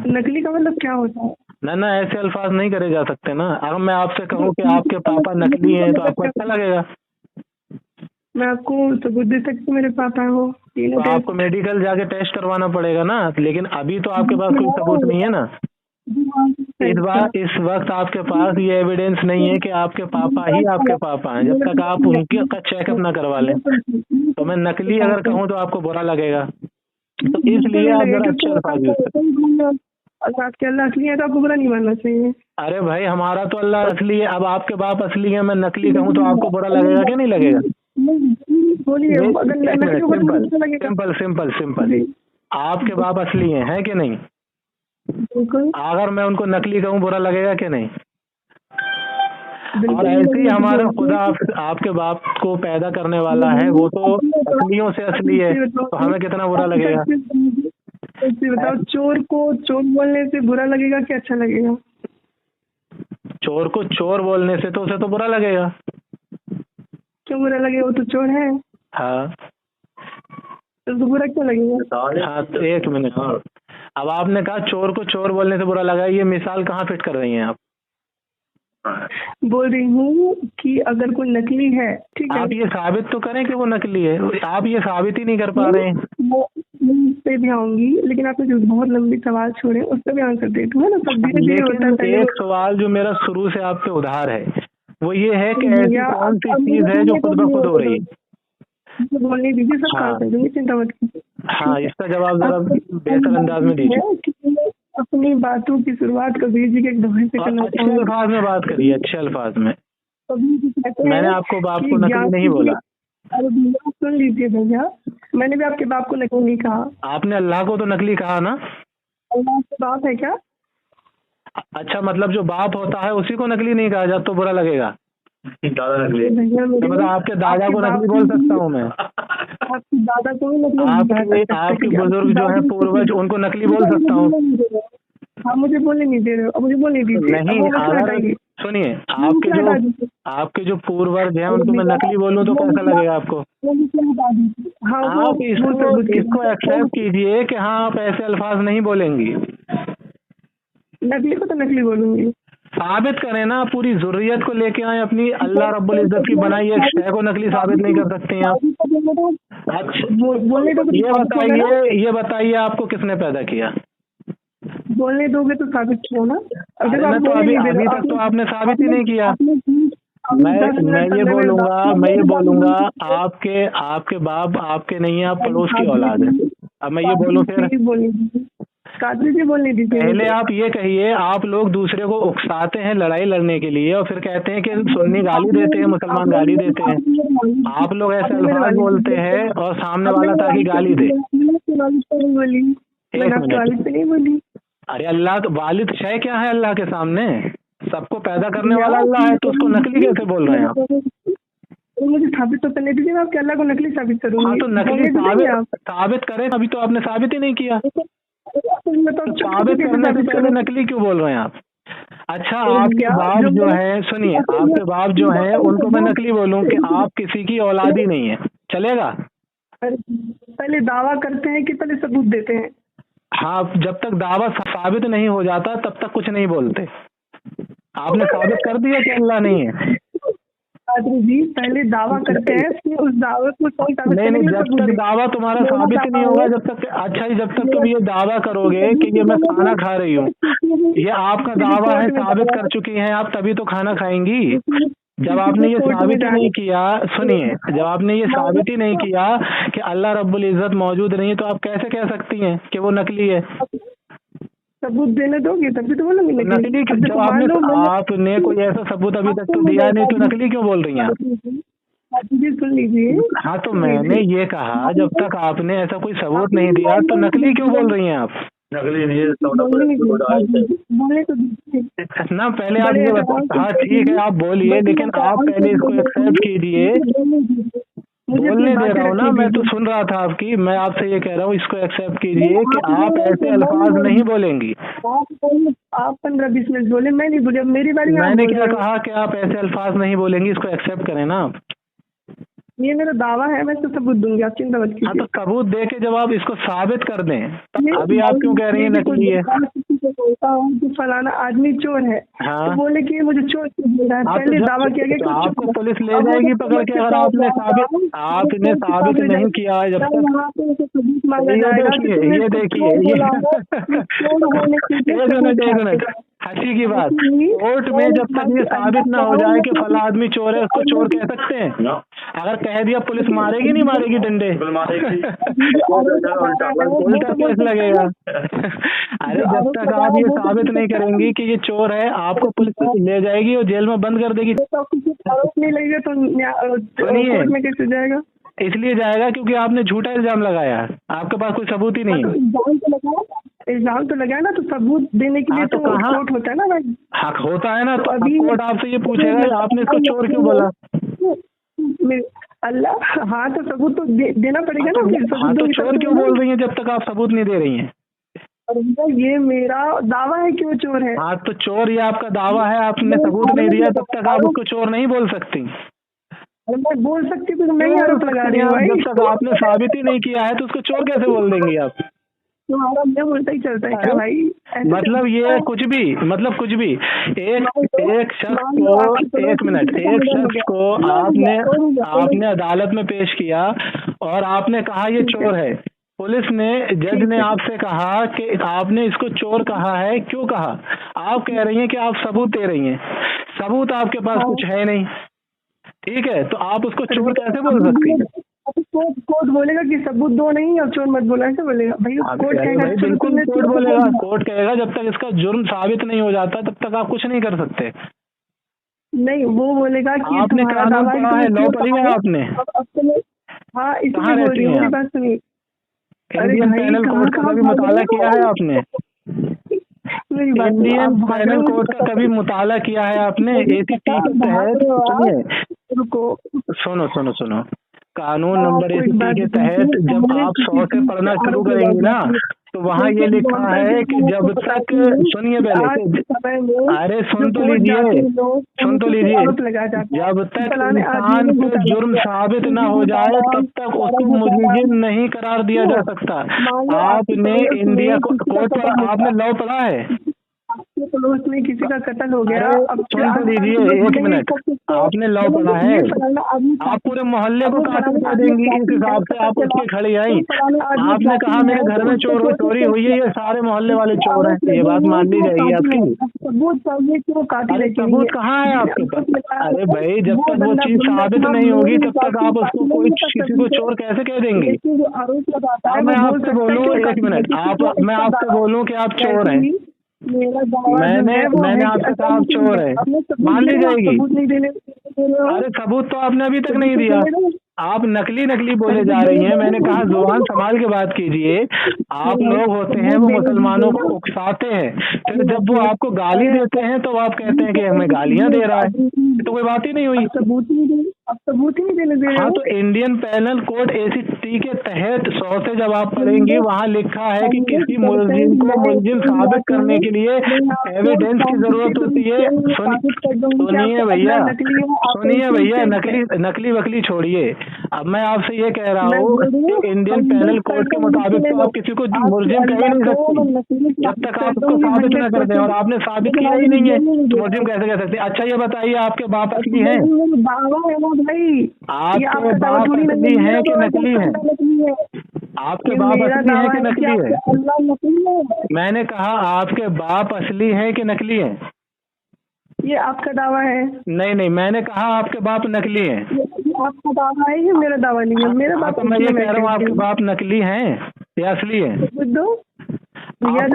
नकली का मतलब क्या होता है? ना ऐसे अल्फाज नहीं करे जा सकते ना। अगर मैं आपसे कहूँ कि आपके पापा नकली हैं तो आपको अच्छा लगेगा? मैं आपको सबूत दे सकती हूँ मेरे पापा हो। तो आपको मेडिकल जाके टेस्ट करवाना पड़ेगा ना, लेकिन अभी तो आपके पास कोई सबूत नहीं है ना। इस वक्त आपके पास ये एविडेंस नहीं है कि आपके पापा ही आपके पापा हैं, जब तक आप उनके का चेकअप ना करवा लें। तो मैं नकली अगर कहूँ तो आपको बुरा लगेगा, तो इसलिए आप जरा अच्छे अल्फाज यूज करें। आपके अल्लाह असली है तो आपको बुरा नहीं मानना चाहिए। अरे भाई, हमारा तो अल्लाह असली है, अब आपके बाप असली है, मैं नकली कहूँ तो आपको बुरा लगेगा कि नहीं लगेगा? सिंपल, आपके बाप असली है कि नहीं? अगर मैं उनको नकली कहूँ बुरा लगेगा कि नहीं? और ऐसे ही हमारा खुदा आपके बाप को पैदा करने वाला है, वो तो असलियों से असली है, तो हमें कितना बुरा लगेगा? बताओ, चोर को चोर बोलने से बुरा लगेगा कि अच्छा लगेगा? चोर को चोर बोलने से तो उसे तो बुरा लगेगा। क्यों बुरा लगेगा? वो तो चोर है। हाँ, तो बुरा क्यों लगेगा? हाँ, तो एक मिनट, अब आपने कहा चोर को चोर बोलने से बुरा लगा, ये मिसाल कहाँ फिट कर रही हैं आप? बोल रही हूँ कि अगर कोई नकली है, ठीक है, आप ये साबित तो करें कि वो नकली है। आप ये साबित ही नहीं कर पा रहे हैं। वो पे भी आऊंगी, लेकिन आपने जो बहुत लंबी सवाल छोड़े उस पर भी आंसर दे दूँ ना। सब धीरे होता है। एक सवाल जो मेरा शुरू से आप पे उधार है वो ये है कि ऐसी कौन सी चीज है जो खुद ब खुद हो रही है? बोलने दीजिए, सब काम कर दूंगी, चिंता मत कीजिए। हाँ, इसका जवाब जरा बेहतर अंदाज में दीजिए। अपनी बातों की शुरुआत कबीर जी के एक दोहे से करना अच्छे अल्फाज में बात करिए, अच्छे अल्फाज में। कबीर जी कहते हैं मैंने आपको बाप कि को नकली नहीं बोला। अरे भैया सुन लीजिए भैया, मैंने भी आपके बाप को नकली नहीं कहा। आपने अल्लाह को तो नकली कहा ना। अल्लाह के बाप है क्या? अच्छा, मतलब जो बाप होता है उसी को नकली नहीं कहा जाता तो बुरा लगेगा। दादा नकली भैया तो मतलब आपके दादा को नकली बोल सकता हूँ मैं? आपके दादा को भी नकली नहीं कहा जा सकता, आपके क्योंकि बुजुर्ग जो है पूर्वज, उनको नकली बोल सकता हूँ? हाँ, मुझे बोलने नहीं दे रहे हो, मुझे बोलने दीजिए। नहीं, अगर सुनिए, आपके जो पूर्वज हैं उनको मैं नकली बोलूँ तो कैसा लगेगा आपको? आप इसको एक्सेप्ट कीजिए कि हाँ आप ऐसे अल्फाज नहीं बोलेंगी। नकली को तो नकली बोलूंगी। साबित करें ना, पूरी जुर्रियत को लेके आए अपनी, अल्लाह रब्बुल इज्जत की बनाई एक शय को नकली साबित नहीं कर सकते हैं आप। अच्छा, ये बताइए आपको किसने पैदा किया? बोलने दोगे तो साबित करो ना। तो अभी तक तो आपने साबित ही नहीं किया। मैं ये बोलूंगा आपके बाप आपके नहीं है, आप पड़ोस की औलाद है। अब मैं ये बोलूं फिर? बोलने दीजिए। पहले आप ये कहिए, आप लोग दूसरे को उकसाते हैं लड़ाई लड़ने के लिए और फिर कहते हैं कि सुन्नी गाली देते हैं, मुसलमान गाली देते हैं। आप लोग ऐसे अल्फाज बोलते हैं और सामने वाला ताकि गाली दे। नहीं बोली। अरे अल्लाह तो वालिद शय क्या है अल्लाह के सामने? सबको पैदा करने वाला अल्लाह है, तो उसको नकली कैसे बोल रहे हैं आप? मुझे साबित तो करने दीजिए, आप अल्लाह को नकली साबित करूंगी। हाँ, तो नकली साबित करें, अभी तो आपने साबित ही नहीं किया। साबित करने से पहले नकली क्यों बोल रहे हैं आप? अच्छा, आपके बाप जो है, सुनिए, आपके बाप जो है उनको मैं नकली बोलूं कि आप किसी की औलाद ही नहीं है, चलेगा? पहले दावा करते हैं कि पहले सबूत देते हैं? हाँ, जब तक दावा साबित नहीं हो जाता तब तक कुछ नहीं बोलते। आपने साबित कर दिया कि अल्लाह नहीं है। जी, पहले दावा करते हैं, फिर उस दावे को नहीं, जब तक दावा तुम्हारा साबित ही नहीं होगा, जब तक, अच्छा जब तक तुम ये दावा करोगे कि ये मैं खाना खा रही हूँ, ये आपका दावा है, साबित कर चुकी हैं आप, तभी तो खाना खाएंगी। जब आपने ये साबित ही नहीं किया, सुनिए, जब आपने ये साबित ही नहीं किया कि अल्लाह रब्बुल इज्जत मौजूद नहीं है, तो आप कैसे कह सकती हैं कि वो नकली है? सबूत देने दोगे तभी तो बोलूंगी नकली। जब आपने कोई ऐसा सबूत अभी तक तो दिया नहीं, तो नकली क्यों बोल रही हैं आप? सुन लीजिए। हाँ, तो मैंने ये कहा, जब तक आपने ऐसा कोई सबूत नहीं दिया तो नकली क्यों बोल रही हैं आप? नकली नहीं ना, पहले आप ये बताओ। हाँ ठीक है, आप बोलिए, लेकिन आप पहले इसको एक्सेप्ट कीजिए। बोलने दे रहा हूँ ना, मैं तो सुन रहा था आपकी। मैं आपसे ये कह रहा हूँ, इसको एक्सेप्ट कीजिए कि आप ऐसे अल्फाज नहीं बोलेंगी। आप 15-20 मिनट बोले, मैं नहीं बोले, मेरी बारी। मैंने क्या कहा कि आप ऐसे अल्फाज नहीं बोलेंगी, इसको एक्सेप्ट करें ना आप। ये मेरा दावा है, मैं तो सबूत दूंगी, आप चिंता मत कीजिए। हाँ, तो सबूत दे के जब आप इसको साबित कर दें, अभी आप क्यों कह रही हैं नकली है? कि फलाना आदमी चोर है। हाँ, तो बोले कि मुझे चोर बोल रहा है, पहले दावा किया गया कि आपको पुलिस ले जाएगी पकड़ के, अगर आपने साबित नहीं किया है। जब तक ये देखिए एक मिनट हंसी की बात, कोर्ट में जब तक ये साबित ना हो जाए कि फला आदमी चोर है, उसको चोर कह सकते हैं? अगर कह दिया, पुलिस मारेगी नहीं मारेगी डंडे? उल्टा केस लगेगा। अरे जब तक आप ये साबित नहीं करेंगी कि ये चोर है, आपको पुलिस ले जाएगी और जेल में बंद कर देगी। नहीं लगेगा तो कोर्ट में कैसे जाएगा? इसलिए जाएगा क्योंकि आपने झूठा इल्जाम लगाया, आपके पास कोई सबूत ही नहीं है। इल्जाम तो लगाया ना, तो सबूत देने के लिए तो कोर्ट होता है ना भाई। हाँ, होता है ना, तो अभी कोर्ट आपसे ये पूछेगा आपने इसको चोर क्यों बोला? अल्लाह, हाँ तो सबूत तो देना पड़ेगा ना। हाँ, तो चोर क्यों बोल रही हैं जब तक आप सबूत नहीं दे रही हैं? ये मेरा दावा है कि वो चोर है। हाँ, तो चोर ये आपका दावा है, आपने सबूत नहीं दिया, तब तक आप उसको चोर नहीं बोल सकती। मैं बोल सकती हूँ, मैं ही आरोप लगा रही हूँ। जब तक आपने साबित ही नहीं किया है तो उसको चोर कैसे बोल देंगी आप? तुम्हारा मैं बोलता ही चलता है क्या भाई? मतलब ये कुछ भी एक शख्स को, एक मिनट, एक शख्स को आपने अदालत में पेश किया और आपने कहा ये चोर है। पुलिस ने, जज ने आपसे कहा कि आपने इसको चोर कहा है, क्यों कहा? आप कह रही हैं कि आप सबूत दे रही हैं, सबूत आपके पास कुछ है नहीं, ठीक है, तो आप उसको चोर कैसे बोल सकती हैं? कोर्ट बोलेगा कि सबूत दो नहीं और चोर मत बोला, ऐसे बोलेगा भाई? कोर्ट कहेगा बिल्कुल कोर्ट बोलेगा, कोर्ट कहेगा जब तक इसका जुर्म साबित नहीं हो जाता तब तक आप कुछ नहीं कर सकते। नहीं, वो बोलेगा कि आपने कानून पढ़ा है, लॉ पढ़ी है आपने? हाँ, इसलिए बोल रही हूँ, मेरी बात सुनिए। इंडियन पैनल कोड का कभी मुताला किया है आपने? इंडियन पैनल कोड का कभी मुताला किया है आपने? 80 के तहत सुनो कानून नंबर 80 के तहत जब आप 100 से पढ़ना शुरू करेंगे ना तो वहाँ ये लिखा है कि जब तक, सुनिए पहले, अरे सुन तो लीजिए, जब तक इंसान को जुर्म साबित ना हो जाए तब तक उसको मुजरिम नहीं करार दिया जा सकता। आपने इंडिया कोर्ट पर आपने लॉ पढ़ा है? आपके पड़ोस में किसी का कत्ल हो गया, अब सुन तो लीजिए, एक मिनट, आपने लॉ पढ़ा है? आप पूरे मोहल्ले को कातिल कर देंगी इस हिसाब से आप उठ के खड़ी आई। आपने कहा मेरे घर में चोरी हुई है, ये सारे मोहल्ले वाले चोर हैं, ये बात मान ली जाएगी आपकी? सबूत चाहिए कि वो कातिल है। सबूत कहाँ है आपके पास? अरे भाई, जब तक वो चीज साबित नहीं होगी तब तक आप उसको किसी को चोर कैसे कह देंगे? मैं आपसे बोलूँ, एक मिनट, मैं आपसे बोलूँ कि आप चोर हैं, मैंने आपसे कहा आप चोर है, मान ली जाएगी? अरे सबूत तो आपने अभी तक नहीं दिया, आप नकली बोले जा रही हैं। मैंने कहा जुबान संभाल के बात कीजिए। आप लोग होते हैं वो मुसलमानों को उकसाते हैं, फिर जब वो आपको गाली देते हैं तो आप कहते हैं कि हमें गालियां दे रहा है, तो कोई बात ही नहीं हुई। सबूत ही नहीं देने दे रहे। हाँ, तो इंडियन पैनल कोड 80 के तहत 100 से जब आप पढ़ेंगे वहाँ लिखा है कि किसी मुलजिम को मुलजिम साबित करने के लिए एविडेंस की जरूरत होती है। सुनिए भैया, नकली वकली छोड़िए। अब मैं आपसे ये कह रहा हूँ कि इंडियन पैनल कोड के मुताबिक तो आप किसी को मुलजिम कह ही नहीं सकते जब तक आप उसको साबित न कर दें, और आपने साबित किया ही नहीं है तो मुलजिम कैसे कह सकते? अच्छा ये बताइए, आपके बाप असली हैं? आपके बाप असली हैं कि नकली हैं? आपके बाप असली हैं कि नकली है? मैंने कहा आपके बाप असली हैं कि नकली हैं? ये आपका दावा है। नहीं, मैंने कहा आपके बाप नकली हैं। आपका दावा है, ये मेरा दावा नहीं है। मेरा बाप, मैं ये कह रहा हूँ आपके बाप नकली हैं या असली हैं?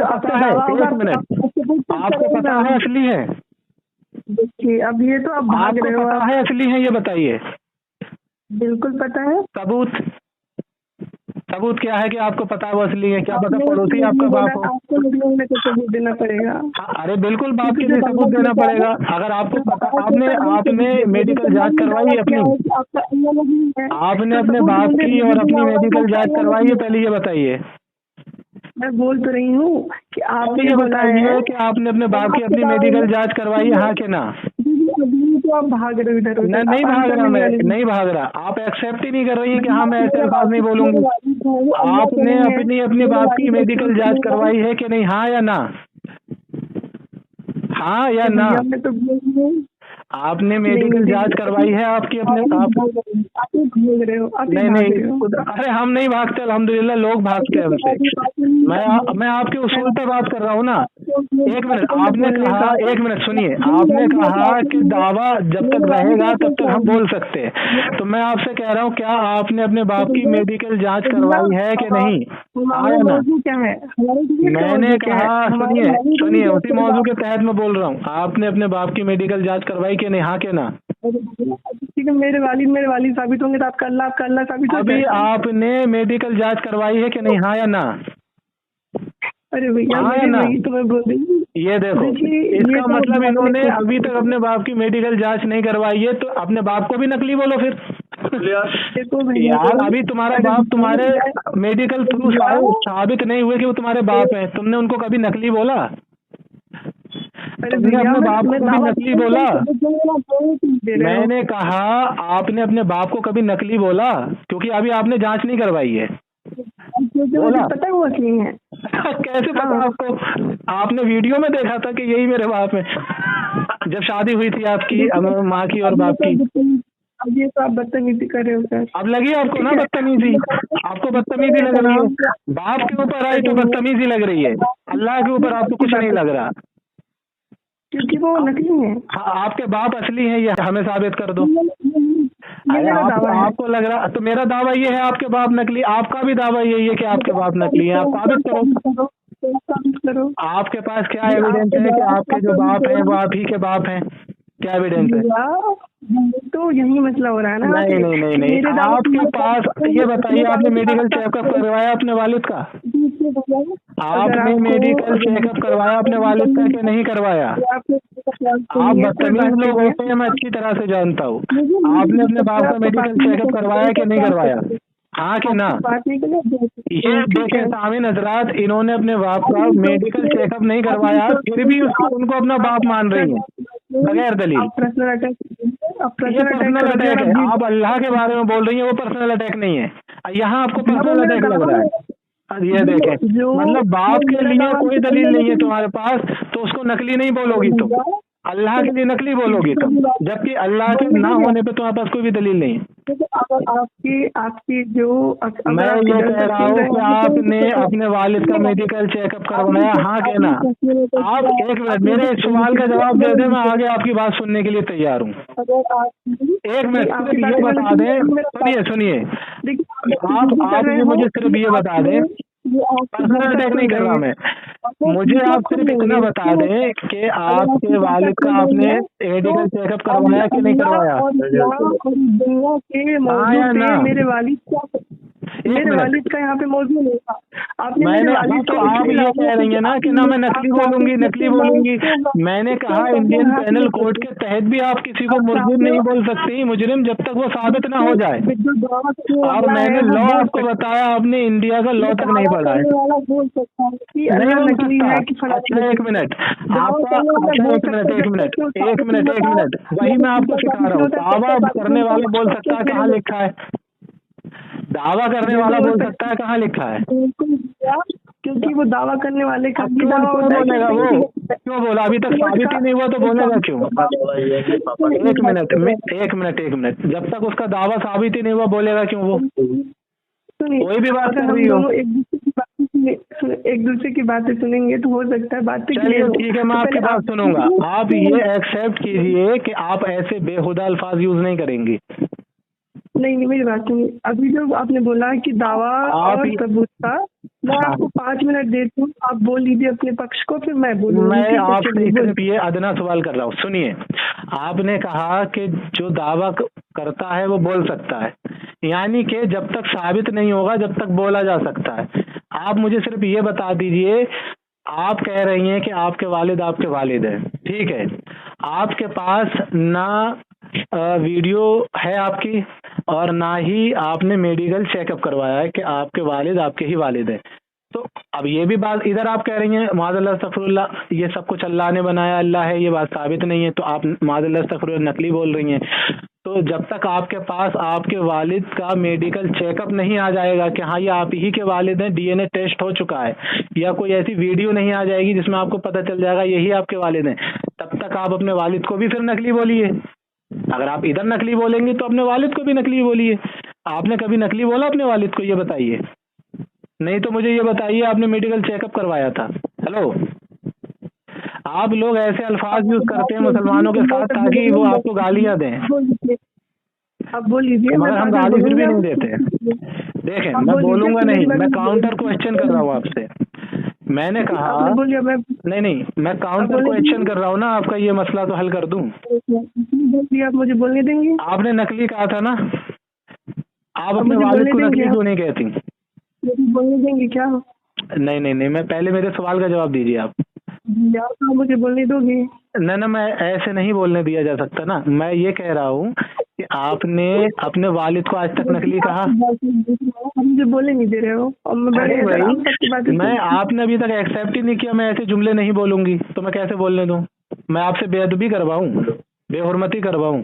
आपका दावा, एक मिनट, आपको पता है असली है? देखिए अब ये तो आप भाग रहे हो। पता है असली है, ये बताइए। बिल्कुल पता है। सबूत क्या है कि आपको पता है वो असली है? क्या पता पड़ोसी आपका बाप हो? आपको सबूत देना पड़ेगा। अरे बिल्कुल, बाप के लिए सबूत देना पड़ेगा। अगर आपको पता, आपने मेडिकल जांच करवाई अपनी? आपने अपने बाप की और अपनी मेडिकल जांच करवाई है? पहले ये बताइए। मैं बोल तो रही हूँ कि आपने ये बताइए कि आपने अपने बाप की अपनी मेडिकल जांच करवाई है, हाँ कि ना? तो आप भाग रहे हो इधर उधर। नहीं भाग रहा, मैं नहीं भाग रहा। आप एक्सेप्ट ही नहीं कर रही है कि हाँ मैं ऐसे अल्फाज नहीं बोलूंगी। आपने अपने बाप की मेडिकल जांच करवाई है कि नहीं? हाँ या ना? हाँ या ना? आपने मेडिकल जांच करवाई है आपकी अपने? आप भाग रहे हो। नहीं, अरे हम नहीं भागते, अल्हम्दुलिल्लाह लोग भागते हैं हमसे। मैं आपके उसूल पे बात कर रहा हूँ ना। एक मिनट, आपने कहा, एक मिनट सुनिए, आपने कहा कि दावा जब तक रहेगा तब तक हम बोल सकते हैं, तो मैं आपसे कह रहा हूँ क्या आपने अपने बाप की मेडिकल जांच करवाई है कि नहीं? हाँ या ना? मैंने कहा, सुनिए, उसी मौजू के तहत मैं बोल रहा हूँ, आपने अपने बाप की मेडिकल जांच करवाई कि नहीं? हाँ के ना? ठीक है, मेरे वालिद साबित होंगे तो आपका अल्लाह साबित होगा। अभी आपने मेडिकल जांच करवाई है कि नहीं? हाँ या ना? अरे भैया, तो मैं बोल रही हूँ, ये देखो, इसका मतलब इन्होंने अभी तक अपने बाप की मेडिकल जांच नहीं करवाई है, तो अपने बाप को भी नकली बोलो फिर। यार अभी तुम्हारा बाप तुम्हारे मेडिकल थ्रू साबित नहीं हुए कि वो तुम्हारे बाप है, तुमने उनको कभी नकली बोला? तुमने अपने बाप को कभी नकली बोला? मैंने कहा आपने अपने बाप को कभी नकली बोला? क्योंकि अभी आपने जांच नहीं करवाई है। बोला पता है वो असली है। कैसे पता आपको? आपने वीडियो में देखा था कि यही मेरे बाप है जब शादी हुई थी आपकी माँ की और बाप की। अब ये तो आप बदतमीजी कर रहे हो सर। अब लगी आपको ना बदतमीजी? आपको बदतमीजी लग रही है? बाप के ऊपर आई तो बदतमीजी लग रही है, अल्लाह के ऊपर आपको कुछ नहीं लग रहा क्योंकि वो नकली है। हाँ, आपके बाप असली है, ये हमें साबित कर दो। ये मेरा दावा है। आपको लग रहा तो मेरा दावा ये है आपके बाप नकली, आपका भी दावा यही है कि आपके बाप नकली है। आप साबित करो। आपके पास क्या एविडेंस है कि आपके जो बाप हैं वो आप ही के बाप हैं? क्या एविडेंस है? तो यही मसला हो रहा है ना। नहीं, आपके पास ये बताइए, आपने मेडिकल चेकअप करवाया अपने वालिद का? आपने मेडिकल चेकअप करवाया अपने वालिद का कि नहीं करवाया? आप बदतमीज लोग होते हैं, मैं अच्छी तरह से जानता हूँ। आपने अपने बाप का मेडिकल चेकअप करवाया कि नहीं करवाया? हाँ कि ना? ये देखें सामीन हजरात, इन्होंने अपने बाप का मेडिकल चेकअप नहीं करवाया, फिर भी उनको अपना बाप मान रही है बगैर दलील। ये पर्सनल अटैक है। आप अल्लाह के बारे में बोल रही हैं, वो पर्सनल अटैक नहीं है। यहाँ आपको पर्सनल अटैक लग रहा है। ये देखें, मतलब बाप के लिए कोई दलील नहीं है तुम्हारे पास, तो उसको नकली नहीं बोलोगी तुम, अल्लाह के लिए नकली बोलोगी तुम, जबकि अल्लाह के ना होने पे तुम्हारे पास कोई भी दलील नहीं है। आपकी जो मैं ये कह रहा हूँ कि आपने अपने वालिद का मेडिकल चेकअप करवाया, हाँ कहना? आप एक मिनट मेरे एक सवाल का जवाब दे दें, मैं आगे आपकी बात सुनने के लिए तैयार हूँ। एक मिनट सिर्फ ये बता दें, सुनिए, आप ये मुझे सिर्फ ये बता दें, पर्सनल अटैक नहीं कर रहा मैं, मुझे आप सिर्फ इतना बता दें कि आपके वालिद का आपने मेडिकल चेकअप करवाया कि नहीं करवाया? हाँ या ना? मेरे वालिद का यहाँ पे मौजूद नहीं था। मैंने तो आप ये कह रही है ना कि ना मैं नकली बोलूंगी। मैंने कहा इंडियन पेनल कोड के तहत भी आप किसी को मुजरिम नहीं बोल सकती, मुजरिम जब तक वो साबित ना हो जाए। और मैंने लॉ आपको बताया, आपने इंडिया का लॉ तक नहीं पढ़ा है। नहीं बोल सकता। अच्छा एक मिनट, वही मैं आपको सिखा रहा हूँ। दावा करने वाला बोल सकता है कहाँ लिखा है? दावा करने वाला बोल सकता है कहाँ लिखा है? क्योंकि वो दावा करने वाले का क्यों बोलेगा वो? क्यों बोला? अभी तक साबित ही नहीं हुआ तो बोलेगा क्यों? एक मिनट, जब तक उसका दावा साबित ही नहीं हुआ बोलेगा क्यों वो? कोई भी बात कर रही हो, एक दूसरे की बातें सुनेंगे तो हो सकता है बातें चलिए ठीक है, मैं आपकी बात सुनूंगा। आप ये एक्सेप्ट कीजिए कि आप ऐसे बेहुदा अल्फाज यूज नहीं करेंगी। नहीं, मेरी बात सुनिए। अभी जो आपने बोला कि दावा और सबूत का, मैं आपको 5 मिनट देती हूँ, आप बोल लीजिए अपने पक्ष को, फिर मैं बोलूँगी। मैं आपसे सिर्फ ये अदना सवाल कर रहा हूँ। सुनिए, आपने कहा कि जो दावा करता है वो बोल सकता है, यानी कि जब तक साबित नहीं होगा जब तक बोला जा सकता है। आप मुझे सिर्फ ये बता दीजिए, आप कह रही हैं कि आपके वालिद हैं, ठीक है, आपके पास ना वीडियो है आपकी और ना ही आपने मेडिकल चेकअप करवाया है कि आपके वालिद आपके ही वालिद हैं। तो अब ये भी बात, इधर आप कह रही हैं माज़अल्लाह अस्तग़फिरुल्लाह, ये सब कुछ अल्लाह ने बनाया, अल्लाह है, ये बात साबित नहीं है, तो आप माज़अल्लाह अस्तग़फिरुल्लाह नकली बोल रही हैं। तो जब तक आपके पास आपके वालिद का मेडिकल चेकअप नहीं आ जाएगा कि हाँ ये आप ही के वालिद हैं, डीएनए टेस्ट हो चुका है, या कोई ऐसी वीडियो नहीं आ जाएगी जिसमें आपको पता चल जाएगा यही आपके वालिद हैं, तब तक आप अपने वालिद को भी फिर नकली बोलिए। अगर आप इधर नकली बोलेंगी तो अपने वालिद को भी नकली बोलिए। आपने कभी नकली बोला अपने वालिद को? ये बताइए। नहीं तो मुझे ये बताइए, आपने मेडिकल चेकअप करवाया था? हेलो, आप लोग ऐसे अल्फाज यूज करते हैं मुसलमानों के साथ ताकि वो आपको गालियां दें। अब बोल लीजिए। मगर हम गाली फिर भी नहीं देते। देखें, मैं बोलूंगा नहीं, मैं काउंटर क्वेश्चन कर रहा हूँ आपसे। मैंने कहा नहीं, मैं काउंटर क्वेश्चन कर रहा हूँ ना, आपका ये मसला तो हल कर दूं। आप मुझे बोलने देंगे? आपने नकली कहा था ना, आप अपने वालिद को नकली क्यों नहीं कहती? बोलने देंगे क्या? नहीं, मैं पहले मेरे सवाल का जवाब दीजिए आप। मुझे बोलने दोगे? ना, मैं ऐसे नहीं बोलने दिया जा सकता ना। मैं ये कह रहा हूँ कि आपने अपने वालिद को आज तक नकली कहा? मुझे बोलने नहीं दे रहे हो। मैं आपने अभी तक एक्सेप्ट ही नहीं किया, मैं ऐसे जुमले नहीं बोलूंगी तो मैं कैसे बोलने दूं? मैं आपसे बेअदबी करवाऊं, बेहुरमती करवाऊं?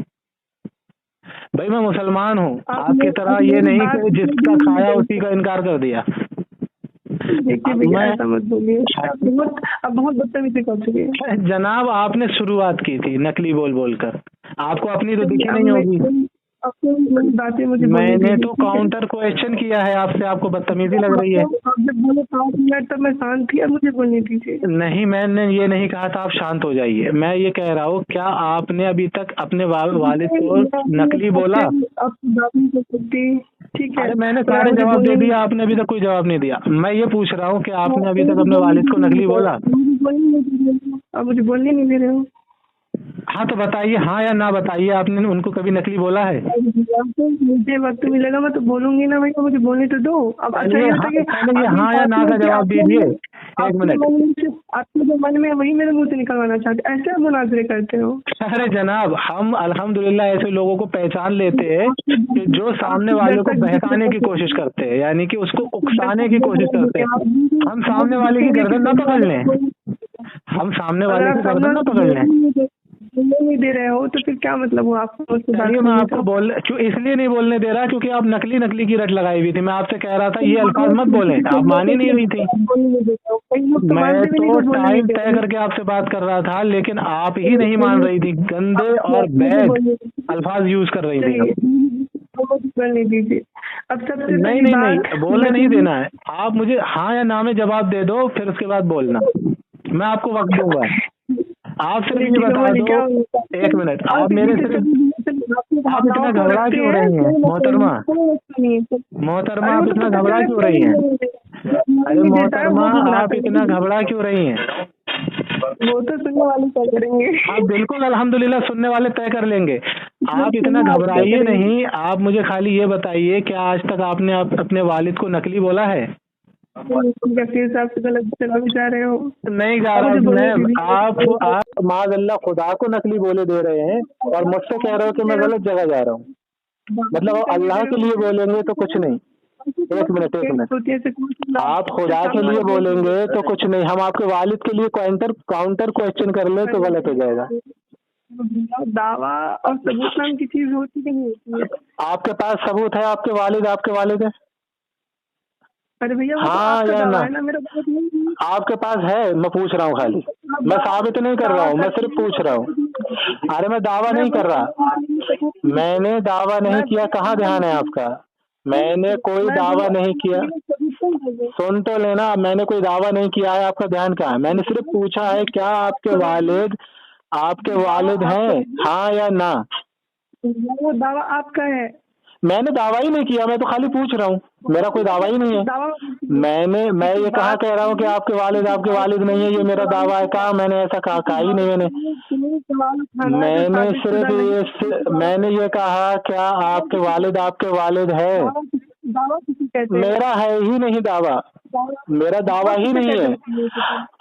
भाई मैं मुसलमान हूँ, आपकी तरह ये नहीं कि जिसका खाया उसी का इनकार कर दिया। अब बहुत बदतमीजी कर चुके हैं जनाब। आपने शुरुआत की थी नकली बोल कर, आपको अपनी तो दिखी नहीं होगी। आपको मेरी बातें मुझे बोलने मैंने दीजिए, तो ठीक है? काउंटर क्वेश्चन किया है आपसे, आपको बदतमीजी लग रही है। आप जब बोले 5 मिनट तब मैं शांत थी, अब मुझे बोलने दीजिए। नहीं, मैंने ये नहीं कहा था आप शांत हो जाइए। मैं ये कह रहा हूँ, क्या आपने अभी तक अपने वालिद को नकली बोला? आपकी बात नहीं कर सकती, ठीक है? अरे मैंने अगर सारे मुझे जवाब दे बोलने दिया, आपने अभी तक कोई जवाब नहीं दिया। मैं ये पूछ रहा हूँ कि आपने अभी तक अपने वालिद को नकली बोला? आप मुझे बोलने नहीं दे रहे हो। हाँ तो बताइए, हाँ या ना बताइए, आपने उनको कभी नकली बोला है? मुझे वक्त मिलेगा मैं तो बोलूंगी ना भाई, तो मुझे बोलने तो दो। अब अच्छा ये बताइए, पहले ये हाँ या ना का जवाब दीजिए। एक मिनट। आपके जो मन में है वही मेरे मुंह से निकलवाना चाहते, ऐसे आप मुनाजरे करते हो? अरे जनाब, हम अल्हम्दुलिल्लाह ऐसे लोगों को पहचान लेते हैं कि जो सामने वाले को बहकाने की कोशिश करते हैं, यानी कि उसको उकसाने की कोशिश करते हैं। हम सामने वाले की गर्दन ना पकड़ लें, हम सामने वाले की गर्दन ना पकड़ लें। नहीं दे रहे हो तो फिर क्या मतलब हुआ आपको मुझसे बात चलिए, मैं करने आपको का? इसलिए नहीं बोलने दे रहा क्योंकि आप नकली की रट लगाई हुई थी। मैं आपसे कह रहा था ये अल्फाज मत बोलें, आप मान ही नहीं रही थी। मैं तो टाइम तय करके आपसे बात कर रहा था, लेकिन आप ही नहीं मान रही थी, गंदे और बैड अल्फाज यूज कर रही थी। बोलने दीजिए। अब सबसे नहीं नहीं नहीं, बोलने नहीं देना है। आप मुझे हाँ या ना में जवाब दे दो, फिर उसके बाद बोलना। मैं आपको वक्त दूंगा। आप सिर्फ ये बता दो, एक मिनट, आप मेरे सिर्फ आप इतना घबरा क्यों रही हैं मोहतरमा? मोहतरमा, आप इतना घबरा क्यों रही हैं? अरे मोहतरमा, आप इतना घबरा क्यों रही हैं? वो तो सुनने वाले तय करेंगे। आप बिल्कुल अल्हम्दुलिल्लाह सुनने वाले तय कर लेंगे। आप इतना घबराइए नहीं। आप मुझे खाली ये बताइए, क्या आज तक आपने अपने वालिद को नकली बोला है? साहब से गलत जगह भी जा रहे हो। नहीं जा रहा मैं, आप माज़अल्लाह खुदा को नकली बोले दे रहे हैं और मुझसे कह रहे हो कि मैं गलत जगह जा रहा हूँ। मतलब अल्लाह के लिए बोलेंगे तो कुछ नहीं। एक मिनट, आप खुदा के लिए बोलेंगे तो कुछ नहीं, हम आपके वालिद के लिए काउंटर क्वेश्चन कर ले तो गलत हो जाएगा। दावा और सबूत नाम की चीज होती नहीं होती है। आपके पास सबूत है? आपके वालिद है? अरे भैया हाँ या ना? मेरा आपके पास है? मैं पूछ रहा हूँ खाली, मैं साबित नहीं कर रहा हूँ, मैं सिर्फ पूछ रहा हूँ। अरे मैं दावा नहीं कर रहा, मैंने दावा नहीं किया। कहाँ ध्यान है आपका? मैंने कोई दावा नहीं किया। सुन तो लेना, मैंने कोई दावा नहीं किया है। आपका ध्यान कहाँ है? मैंने सिर्फ पूछा है, क्या आपके वालिद हैं, हाँ या ना? वो दावा आपका है। मैंने दावा ही नहीं किया, मैं तो खाली पूछ रहा हूँ, मेरा कोई दावा ही नहीं है। मैं ये कहाँ कह रहा हूँ कि आपके वालिद नहीं है, ये मेरा दावा है? कहा मैंने ऐसा कहा ही नहीं। मैंने ये कहा, क्या आपके वालिद है? मेरा है ही नहीं दावा, मेरा दावा ही नहीं है।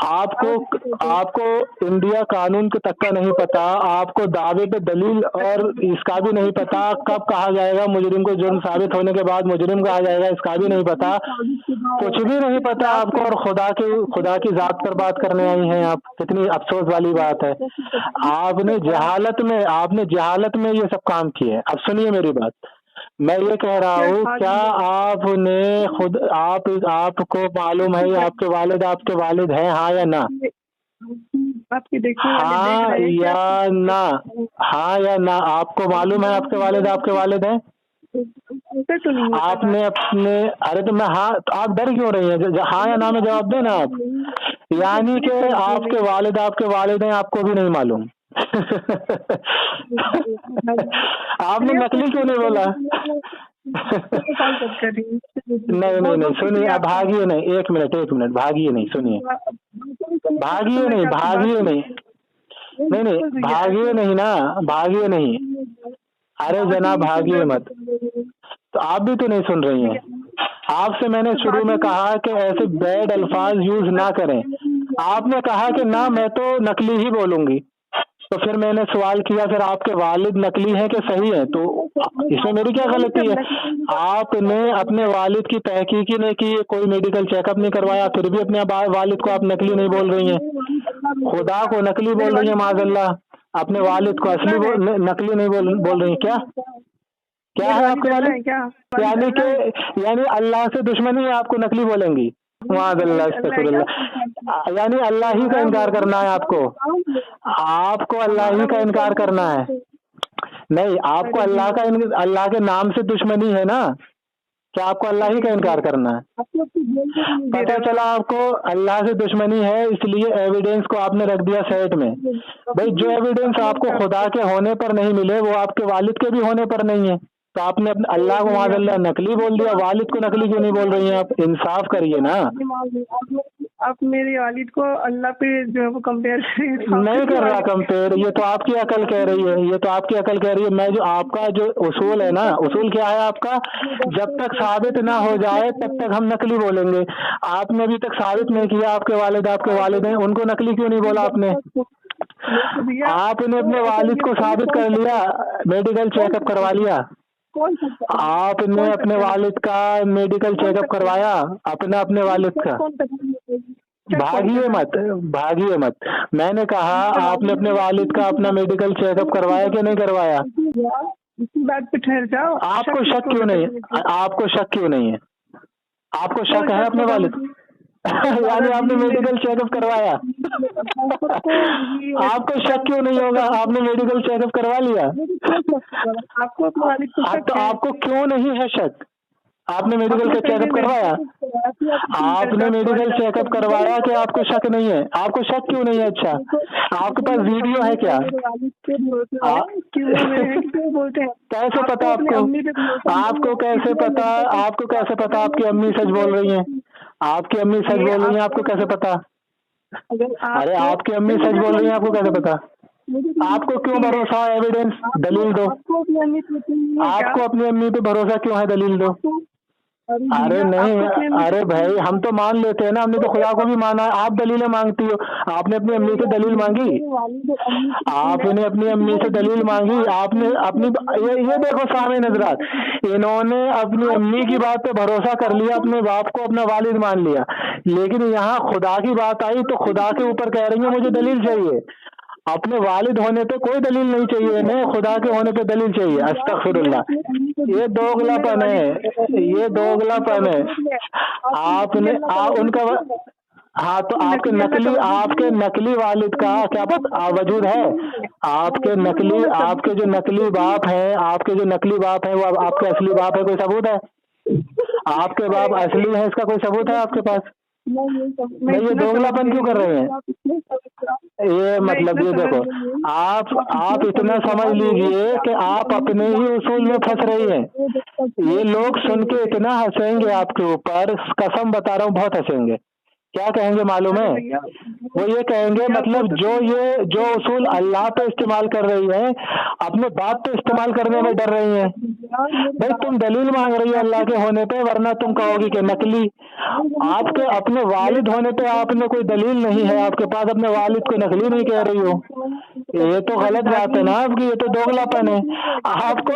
आपको इंडिया कानून के तक का नहीं पता, आपको दावे पे दलील और इसका भी नहीं पता, कब कहा जाएगा मुजरिम को जुर्म साबित होने के बाद मुजरिम कहा जाएगा, इसका भी नहीं पता, कुछ भी नहीं पता आपको। और खुदा की जात पर बात करने आई हैं आप। कितनी अफसोस वाली बात है, आपने जहालत में ये सब काम किए। अब सुनिए मेरी बात, मैं ये कह रहा हूँ, क्या आपने खुद आपको मालूम है आपके वालिद हैं, हाँ या ना? आपके देखने वाले हाँ या ना? हाँ या ना? आपको मालूम है आपके वालिद हैं? तो नहीं आपने अपने, अरे तो मैं हाँ, तो आप डर क्यों रही हैं? हाँ या ना में जवाब देना आप। यानी कि आपके वालिद हैं, आपको भी नहीं मालूम। आपने नकली क्यों नहीं बोला? नहीं सुनिए, अब भागिए नहीं, एक मिनट भागिए नहीं, सुनिए, भागिए नहीं भागिए नहीं। अरे जनाब भागिए मत, तो आप भी तो नहीं सुन रही हैं। आपसे मैंने शुरू में कहा कि ऐसे बैड अल्फाज यूज ना करें। आपने कहा कि ना मैं तो नकली ही बोलूंगी, तो फिर मैंने सवाल किया, फिर आपके वालिद नकली हैं कि सही है? तो इसमें मेरी क्या गलती है? आपने अपने वालिद की तहकीक ही नहीं की, कोई मेडिकल चेकअप नहीं करवाया, फिर भी अपने वालिद को आप नकली नहीं बोल रही हैं। खुदा को नकली बोल रही हैं माज़अल्लाह, अपने वालिद को असली नकली नहीं बोल रही हैं। क्या है आपके वालिद? यानी अल्लाह से दुश्मनी है, आपको नकली बोलेंगी? माज़अल्लाह, अस्तग़फिरुल्लाह। यानी अल्लाह ही का इनकार करना है आपको अल्लाह ही का इनकार करना है। नहीं, आपको अरे अल्लाह के नाम से दुश्मनी है ना? क्या आपको अल्लाह ही का इनकार करना है? आप लोग तो बोलते नहीं दे पता रहे चला आपको अल्लाह से दुश्मनी है, इसलिए एविडेंस को आपने रख दिया सेट में। भाई जो एविडेंस आपको खुदा के होने पर नहीं मिले वो आपके वालिद के भी होने पर नहीं है, तो आपने अपने अल्लाह को माज़अल्लाह नकली बोल दिया, वालिद को नकली क्यों नहीं बोल रही हैं आप? इंसाफ करिए ना। आप मेरे वालिद को अल्लाह पे जो है वो कंपेयर नहीं कर रहा कंपेयर, ये तो आपकी अकल कह रही है, ये तो आपकी अकल कह रही है। मैं जो आपका जो उसूल है ना, उसूल क्या है आपका? जब तक साबित ना हो जाए तब तक हम नकली बोलेंगे। आपने अभी तक साबित नहीं किया आपके वालिद हैं, उनको नकली क्यों नहीं बोला आपने? आपने अपने वालिद को साबित कर लिया, मेडिकल चेकअप करवा लिया। आपने अपने वालिद का मेडिकल चेकअप करवाया, अपने वालिद का। भागिए मत। मैंने कहा आपने अपने वालिद का अपना मेडिकल चेकअप करवाया कि नहीं करवाया? इसी बात पे ठहर जाओ। आपको शक क्यों नहीं है? आपको शक है अपने वालिद? यानी आपने मेडिकल चेकअप करवाया। आपको शक क्यों नहीं होगा? आपने मेडिकल चेकअप करवा लिया। आपको अपने वालिद को शक तो है? आपको क्यों नहीं है शक? आपने मेडिकल का चेकअप करवाया? आपने मेडिकल चेकअप करवाया कि आपको शक नहीं है? आपको शक क्यों नहीं है? अच्छा, आपके पास वीडियो है क्या? कैसे पता आपको कैसे पता आपकी अम्मी सच बोल रही हैं? आपकी अम्मी सच बोल रही हैं, आपको कैसे पता? अरे आपकी अम्मी सच बोल रही हैं, आपको कैसे पता? आपको क्यों भरोसा है? एविडेंस, दलील दो। आपको अपनी अम्मी पे भरोसा क्यों है? दलील दो। अरे नहीं, अरे भाई हम तो मान लेते हैं ना, हमने तो खुदा को भी माना है। आप दलीलें मांगती हो, आपने अपनी अम्मी से दलील मांगी? आपने अपनी अम्मी से दलील मांगी? आपने अपनी ये देखो सामने नजरात, इन्होंने अपनी अम्मी की बात पे भरोसा कर लिया, अपने बाप को अपना वालिद मान लिया, लेकिन यहाँ खुदा की बात आई तो खुदा के ऊपर कह रही है मुझे दलील चाहिए। अपने वालिद होने पे कोई दलील नहीं चाहिए, नहीं खुदा के होने पे दलील चाहिए। अस्तगफिरुल्लाह, ये दोगलापन है। आपने उनका हाँ, तो आपके नकली वालिद का क्या वजूद है? आपके जो नकली बाप है वो आपके असली बाप है? कोई सबूत है? आपके बाप असली है, इसका कोई सबूत है आपके पास? नहीं, ये दोगलापन क्यों कर रहे हैं? ये मतलब ये देखो, आप इतना समझ लीजिए कि आप अपने ही उसूल में फंस रही हैं। ये लोग सुन के इतना हंसेंगे आपके ऊपर, कसम बता रहा हूँ, बहुत हंसेंगे। क्या कहेंगे मालूम है? वो ये कहेंगे मतलब जो उसूल अल्लाह पे इस्तेमाल कर रही है, अपने बाप पे इस्तेमाल करने में डर रही हैं। भाई तुम दलील मांग रही हो अल्लाह के होने पे, वरना तुम कहोगी कि नकली। आपके अपने वालिद होने पे आपने कोई दलील नहीं है आपके पास, अपने वालिद को नकली नहीं कह रही हो। ये तो गलत बात है ना आपकी, ये तो दोगलापन है। आपको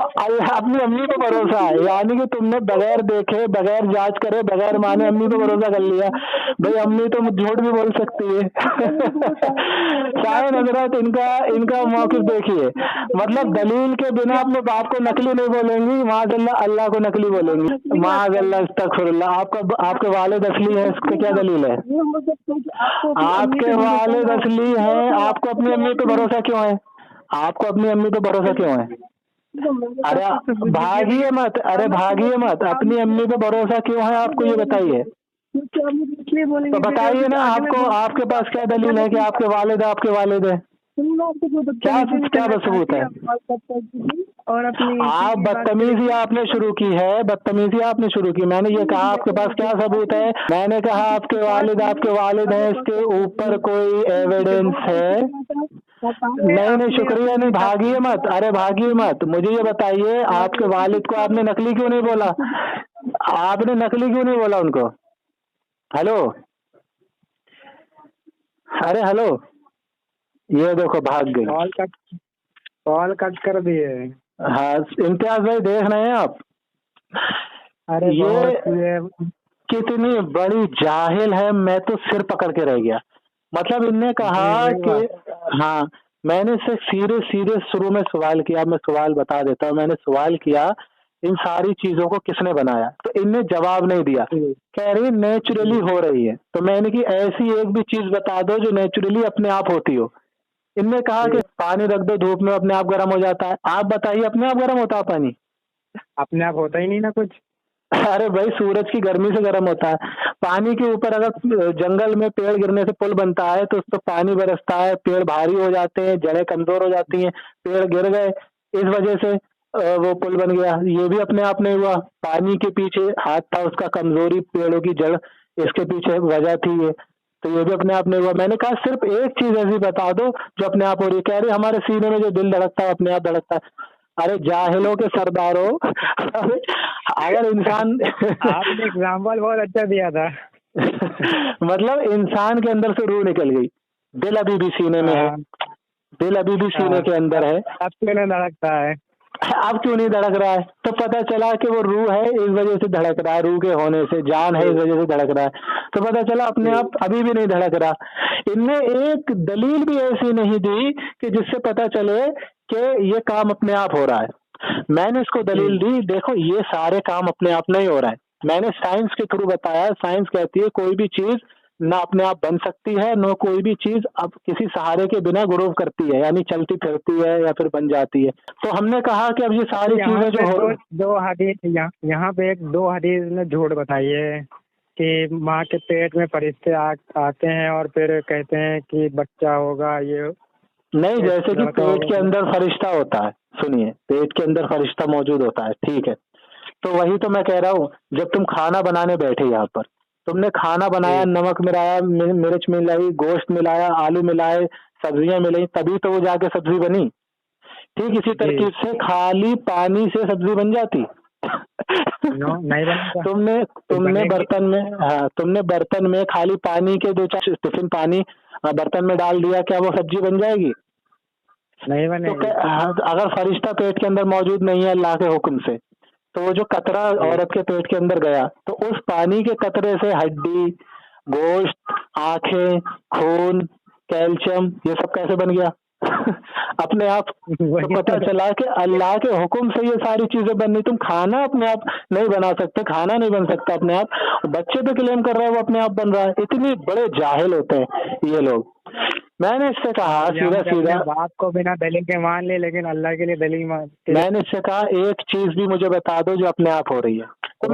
अपनी अम्मी पे भरोसा है, यानी कि तुमने बगैर देखे, बगैर जांच करे, बगैर माने अम्मी पे भरोसा कर लिया। भाई अम्मी तो झूठ भी बोल सकती है। सारे नजरात इनका मौक़िफ़ देखिए, मतलब दलील के बिना अपने बाप को नकली नहीं बोलेंगी, माज़अल्लाह अल्लाह को नकली बोलेंगी। माज़अल्लाह, अस्तग़फिरुल्लाह। आपके वालिद असली है, इसका क्या दलील है? आपके वालिद असली है, आपको अपनी अम्मी पे भरोसा क्यों है? आपको अपनी अम्मी पे भरोसा क्यों है? अरे भागिए मत, अपनी अम्मी पे भरोसा क्यों है आपको, ये बताइए। तो बताइए ना, आपके पास क्या दलील है कि आपके वालिद है? क्या सबूत है? और आप बदतमीजी आपने शुरू की। मैंने ये कहा आपके पास क्या सबूत है? मैंने कहा आपके वालिद हैं, इसके ऊपर कोई एविडेंस है? नहीं, शुक्रिया नहीं, भागिए मत। अरे भागिए मत, मुझे ये बताइए, आपके वालिद को आपने नकली क्यों नहीं बोला? आपने नकली क्यों नहीं बोला उनको? हेलो, अरे हेलो, ये देखो भाग गई। कॉल कट कर दिए। हाँ, इम्तियाज भाई देख रहे हैं आप? अरे ये कितनी बड़ी जाहिल है, मैं तो सिर पकड़ के रह गया। मतलब इनने कहा कि हाँ, मैंने से सीधे शुरू में सवाल किया। मैं सवाल बता देता हूँ। मैंने सवाल किया इन सारी चीजों को किसने बनाया, तो इनने जवाब नहीं दिया। कह रही नेचुरली हो रही है। तो मैंने कि ऐसी एक भी चीज बता दो जो नेचुरली अपने आप होती हो। इनने कहा कि पानी रख दो धूप में अपने आप गर्म हो जाता है। आप बताइए अपने आप गर्म होता है पानी? अपने आप होता ही नहीं ना कुछ। अरे भाई सूरज की गर्मी से गर्म होता है। पानी के ऊपर अगर जंगल में पेड़ गिरने से पुल बनता है तो उस पर पानी बरसता है, पेड़ भारी हो जाते हैं, जड़ें कमजोर हो जाती हैं, पेड़ गिर गए, इस वजह से वो पुल बन गया। ये भी अपने आप नहीं हुआ, पानी के पीछे हाथ था उसका, कमजोरी पेड़ों की जड़, इसके पीछे वजह थी ये, तो ये भी अपने आप नहीं हुआ। मैंने कहा सिर्फ एक चीज ऐसी बता दो जो अपने आप हो रही है। कह रही हमारे सीने में जो दिल धड़कता है अपने आप धड़कता है। अरे जाहिलों के सरदारों, अगर इंसान आपने एग्जाम्पल बहुत अच्छा दिया था। मतलब इंसान के अंदर से रूह निकल गई, दिल अभी भी सीने में है, दिल अभी भी सीने के अंदर है। अब क्यों नहीं धड़कता है? अब क्यों नहीं धड़क रहा है? तो पता चला कि वो रूह है इस वजह से धड़क रहा है, रूह के होने से, जान है इस वजह से धड़क रहा है। तो पता चला अपने आप अभी भी नहीं धड़क रहा। इनने एक दलील भी ऐसी नहीं दी कि जिससे पता चले कि ये काम अपने आप हो रहा है। मैंने इसको दलील दी, देखो ये सारे काम अपने आप नहीं हो रहा है। मैंने साइंस के थ्रू बताया, साइंस कहती है कोई भी चीज ना अपने आप बन सकती है, न कोई भी चीज अब किसी सहारे के बिना ग्रो करती है, यानी चलती फिरती है या फिर बन जाती है। तो हमने कहा कि अब ये सारी चीजें जो हो, दो हदीस यहाँ पे एक दो हदीस ने झूठ बताई है कि माँ के पेट में फरिश्ते आते हैं और फिर कहते हैं कि बच्चा होगा। ये नहीं, जैसे कि पेट के अंदर फरिश्ता होता है, सुनिए, पेट के अंदर फरिश्ता मौजूद होता है, ठीक है, तो वही तो मैं कह रहा हूँ, जब तुम खाना बनाने बैठे यहाँ पर, तुमने खाना बनाया, नमक मिलाया, मिर्च मिलाई, गोश्त मिलाया, आलू मिलाए, सब्जियां मिलाई, तभी तो वो जाके सब्जी बनी। ठीक इसी तरकीब से खाली पानी से सब्जी बन जाती? नहीं बनता। तुमने बर्तन में, हाँ, तुमने बर्तन में खाली पानी के 2-4 टिफिन पानी बर्तन में डाल दिया, क्या वो सब्जी बन जाएगी? नहीं बनेगी। तो अगर फरिश्ता पेट के अंदर मौजूद नहीं है अल्लाह के हुक्म से, तो वो जो कतरा औरत के पेट के अंदर गया, तो उस पानी के कतरे से हड्डी, गोश्त, आंखें, खून, कैल्शियम, ये सब कैसे बन गया? अपने आप। तो पता चला कि अल्लाह के हुक्म से ये सारी चीजें बननी। तुम खाना अपने आप नहीं बना सकते, खाना नहीं बन सकता अपने आप। बच्चे पे क्लेम कर रहे हैं वो अपने आप बन रहा है। इतने बड़े जाहिल होते हैं ये लोग। मैंने इससे कहा सीधा बात को बिना दलील के मान ले, लेकिन अल्लाह के लिए दलील मान। मैंने इससे कहा एक चीज भी मुझे बता दो जो अपने आप हो रही है। तो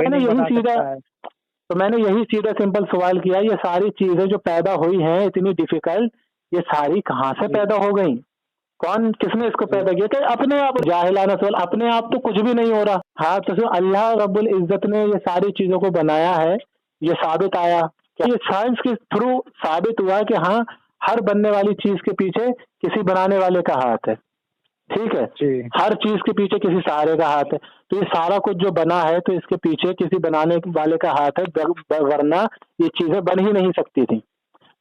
मैंने यही सीधा सिंपल सवाल किया, ये सारी चीजें जो पैदा हुई हैं इतनी डिफिकल्ट, ये सारी कहाँ से पैदा हो गई? कौन, किसने इसको पैदा किया? कि अपने आप, जाहिलाना सवाल, अपने आप तो कुछ भी नहीं हो रहा। हाँ, तो अल्लाह रब्बुल इज्जत ने ये सारी चीजों को बनाया है, ये साबित आया, ये साइंस के थ्रू साबित हुआ कि हाँ, हर बनने वाली चीज के पीछे किसी बनाने वाले का हाथ है। ठीक है, हर चीज के पीछे किसी सहारे का हाथ है। तो ये सारा कुछ जो बना है तो इसके पीछे किसी बनाने वाले का हाथ है, वरना ये चीजें बन ही नहीं सकती थी।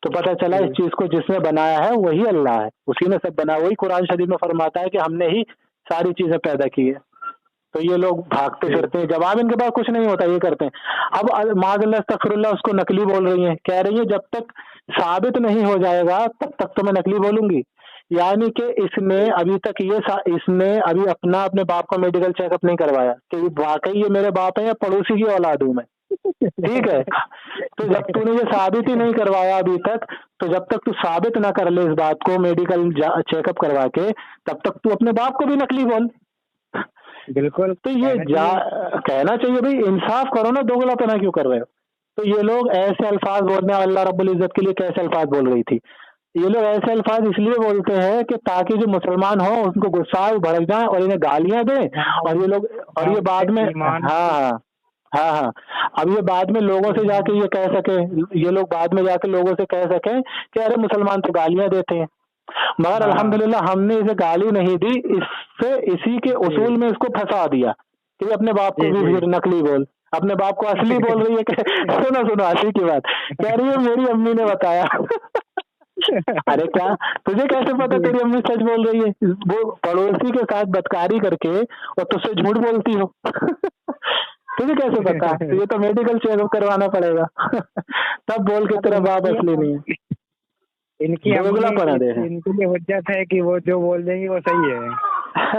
तो पता चला इस चीज को जिसने बनाया है वही अल्लाह है, उसी ने सब बनाया। वही कुरान शरीफ में फरमाता है कि हमने ही सारी चीजें पैदा की है। तो ये लोग भागते फिरते हैं, जवाब इनके पास कुछ नहीं होता, ये करते हैं। अब माज़अल्लाह अस्तगफिरुल्लाह उसको नकली बोल रही है, कह रही है जब तक साबित नहीं हो जाएगा तब तक तो मैं नकली बोलूंगी। यानी कि इसने अभी तक इसने अभी अपने बाप का मेडिकल चेकअप नहीं करवाया कि वाकई ये मेरे बाप है या पड़ोसी की औलाद हूं मैं। ठीक है, तो जब तूने ये साबित ही नहीं करवाया अभी तक, तो जब तक तू साबित ना कर ले इस बात को मेडिकल चेकअप करवा के, तब तक तू अपने बाप को भी नकली बोल। बिल्कुल। तो ये कहना चाहिए भाई, इंसाफ करो ना, दोगलापना क्यों कर रहे हो? तो ये लोग ऐसे अल्फाज बोलने, अल्लाह रब्बुल इज्जत के लिए कैसे अल्फाज बोल रही थी? ये लोग ऐसे अल्फाज इसलिए बोलते हैं कि ताकि जो मुसलमान हो उनको गुस्सा भड़क जाए और इन्हें गालियां दें, और ये लोग, और ये बाद में, हाँ, अब ये बाद में लोगों से जाके ये कह सके, ये लोग बाद में जाके लोगों से कह सकें कि अरे मुसलमान तो गालियां देते हैं। मगर अल्हम्दुलिल्लाह हमने इसे गाली नहीं दी, इससे इसी के उसूल में इसको फंसा दिया कि अपने बाप को भी फिर नकली बोल, अपने बाप को असली बोल रही है कि सुनो असली की बात कह रही है, मेरी अम्मी ने बताया। अरे क्या, तुझे कैसे पता तेरी अम्मी सच बोल रही है? वो पड़ोसी के साथ बदकारी करके और तुझसे झूठ बोलती हो। तुझे कैसे पता? ये तो मेडिकल चेकअप करवाना पड़ेगा तब बोल के तेरा बाप असली नहीं है। इनकी लिए हुज्जत है कि वो जो बोल देंगे वो सही है।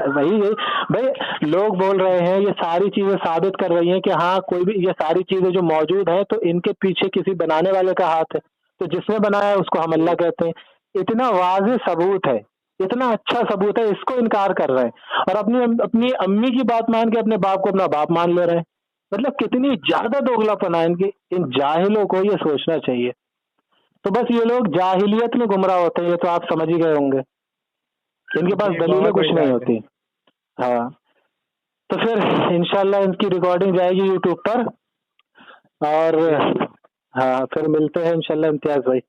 भाई लोग बोल रहे हैं, ये सारी चीजें साबित कर रही हैं कि हाँ कोई भी, ये सारी चीजें जो मौजूद है तो इनके पीछे किसी बनाने वाले का हाथ है। तो जिसने बनाया है उसको हम अल्लाह कहते हैं। इतना वाज़ेह सबूत है, इतना अच्छा सबूत है, इसको इनकार कर रहे हैं और अपनी अपनी अम्मी की बात मान के अपने बाप को अपना बाप मान ले रहे हैं। मतलब कितनी ज्यादा दोगलापन है इनकी। इन जाहिलों को ये सोचना चाहिए। तो बस ये लोग जाहिलियत में गुमराह होते हैं, ये तो आप समझ ही गए होंगे। इनके पास दलीलें कुछ नहीं होती। हाँ, तो फिर इंशाल्लाह इनकी रिकॉर्डिंग जाएगी यूट्यूब पर और हाँ फिर मिलते हैं इंशाल्लाह इम्तियाज भाई।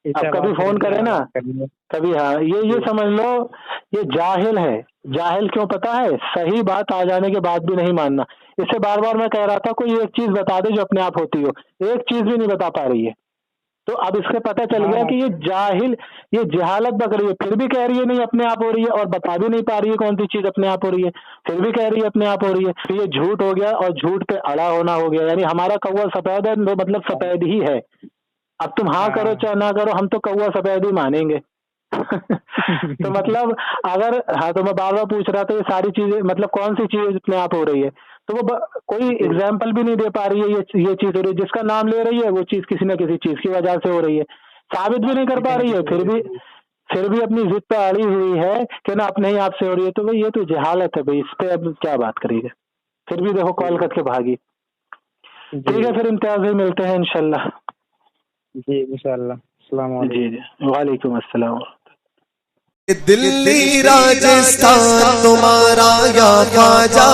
आप कभी फोन करें ना कभी। हाँ, ये समझ लो ये जाहिल है। जाहिल क्यों पता है? सही बात आ जाने के बाद भी नहीं मानना। इससे बार बार मैं कह रहा था कोई एक चीज बता दे जो अपने आप होती हो, एक चीज भी नहीं बता पा रही है। तो अब इससे पता चल गया कि ये जाहिल, ये जहालत पकड़ी है, फिर भी कह रही है नहीं अपने आप हो रही है और बता भी नहीं पा रही है कौन सी चीज अपने आप हो रही है, फिर भी कह रही है अपने आप हो रही है। तो ये झूठ हो गया और झूठ पे अड़ा होना हो गया। यानी हमारा कौवा सफेद है मतलब सफेद ही है। अब तुम हाँ करो चाहे ना करो, हम तो कौवा सफेद ही मानेंगे। तो मतलब अगर हाँ, तो मैं बार बार पूछ रहा था ये सारी चीजें मतलब कौन सी चीज अपने आप हो रही है, तो वो कोई एग्जाम्पल भी नहीं दे पा रही है। ये चीज हो रही है, जिसका नाम ले रही है वो चीज किसी न किसी चीज की वजह से हो रही है, साबित भी नहीं कर पा रही है, फिर भी अपनी जिद पे अड़ी हुई है कि ना अपने ही आप से हो रही है। तो भाई ये तो जहालत है भाई, इस पे अब क्या बात करेंगे। फिर भी देखो कॉल करके भागी। ठीक है, फिर इम्तियाज भाई मिलते हैं इंशाल्लाह। जी इंशाल्लाह। अस्सलाम वालेकुम। जी वालेकुम अस्सलाम। दिल्ली राजस्थान तुम्हारा या ख्वाजा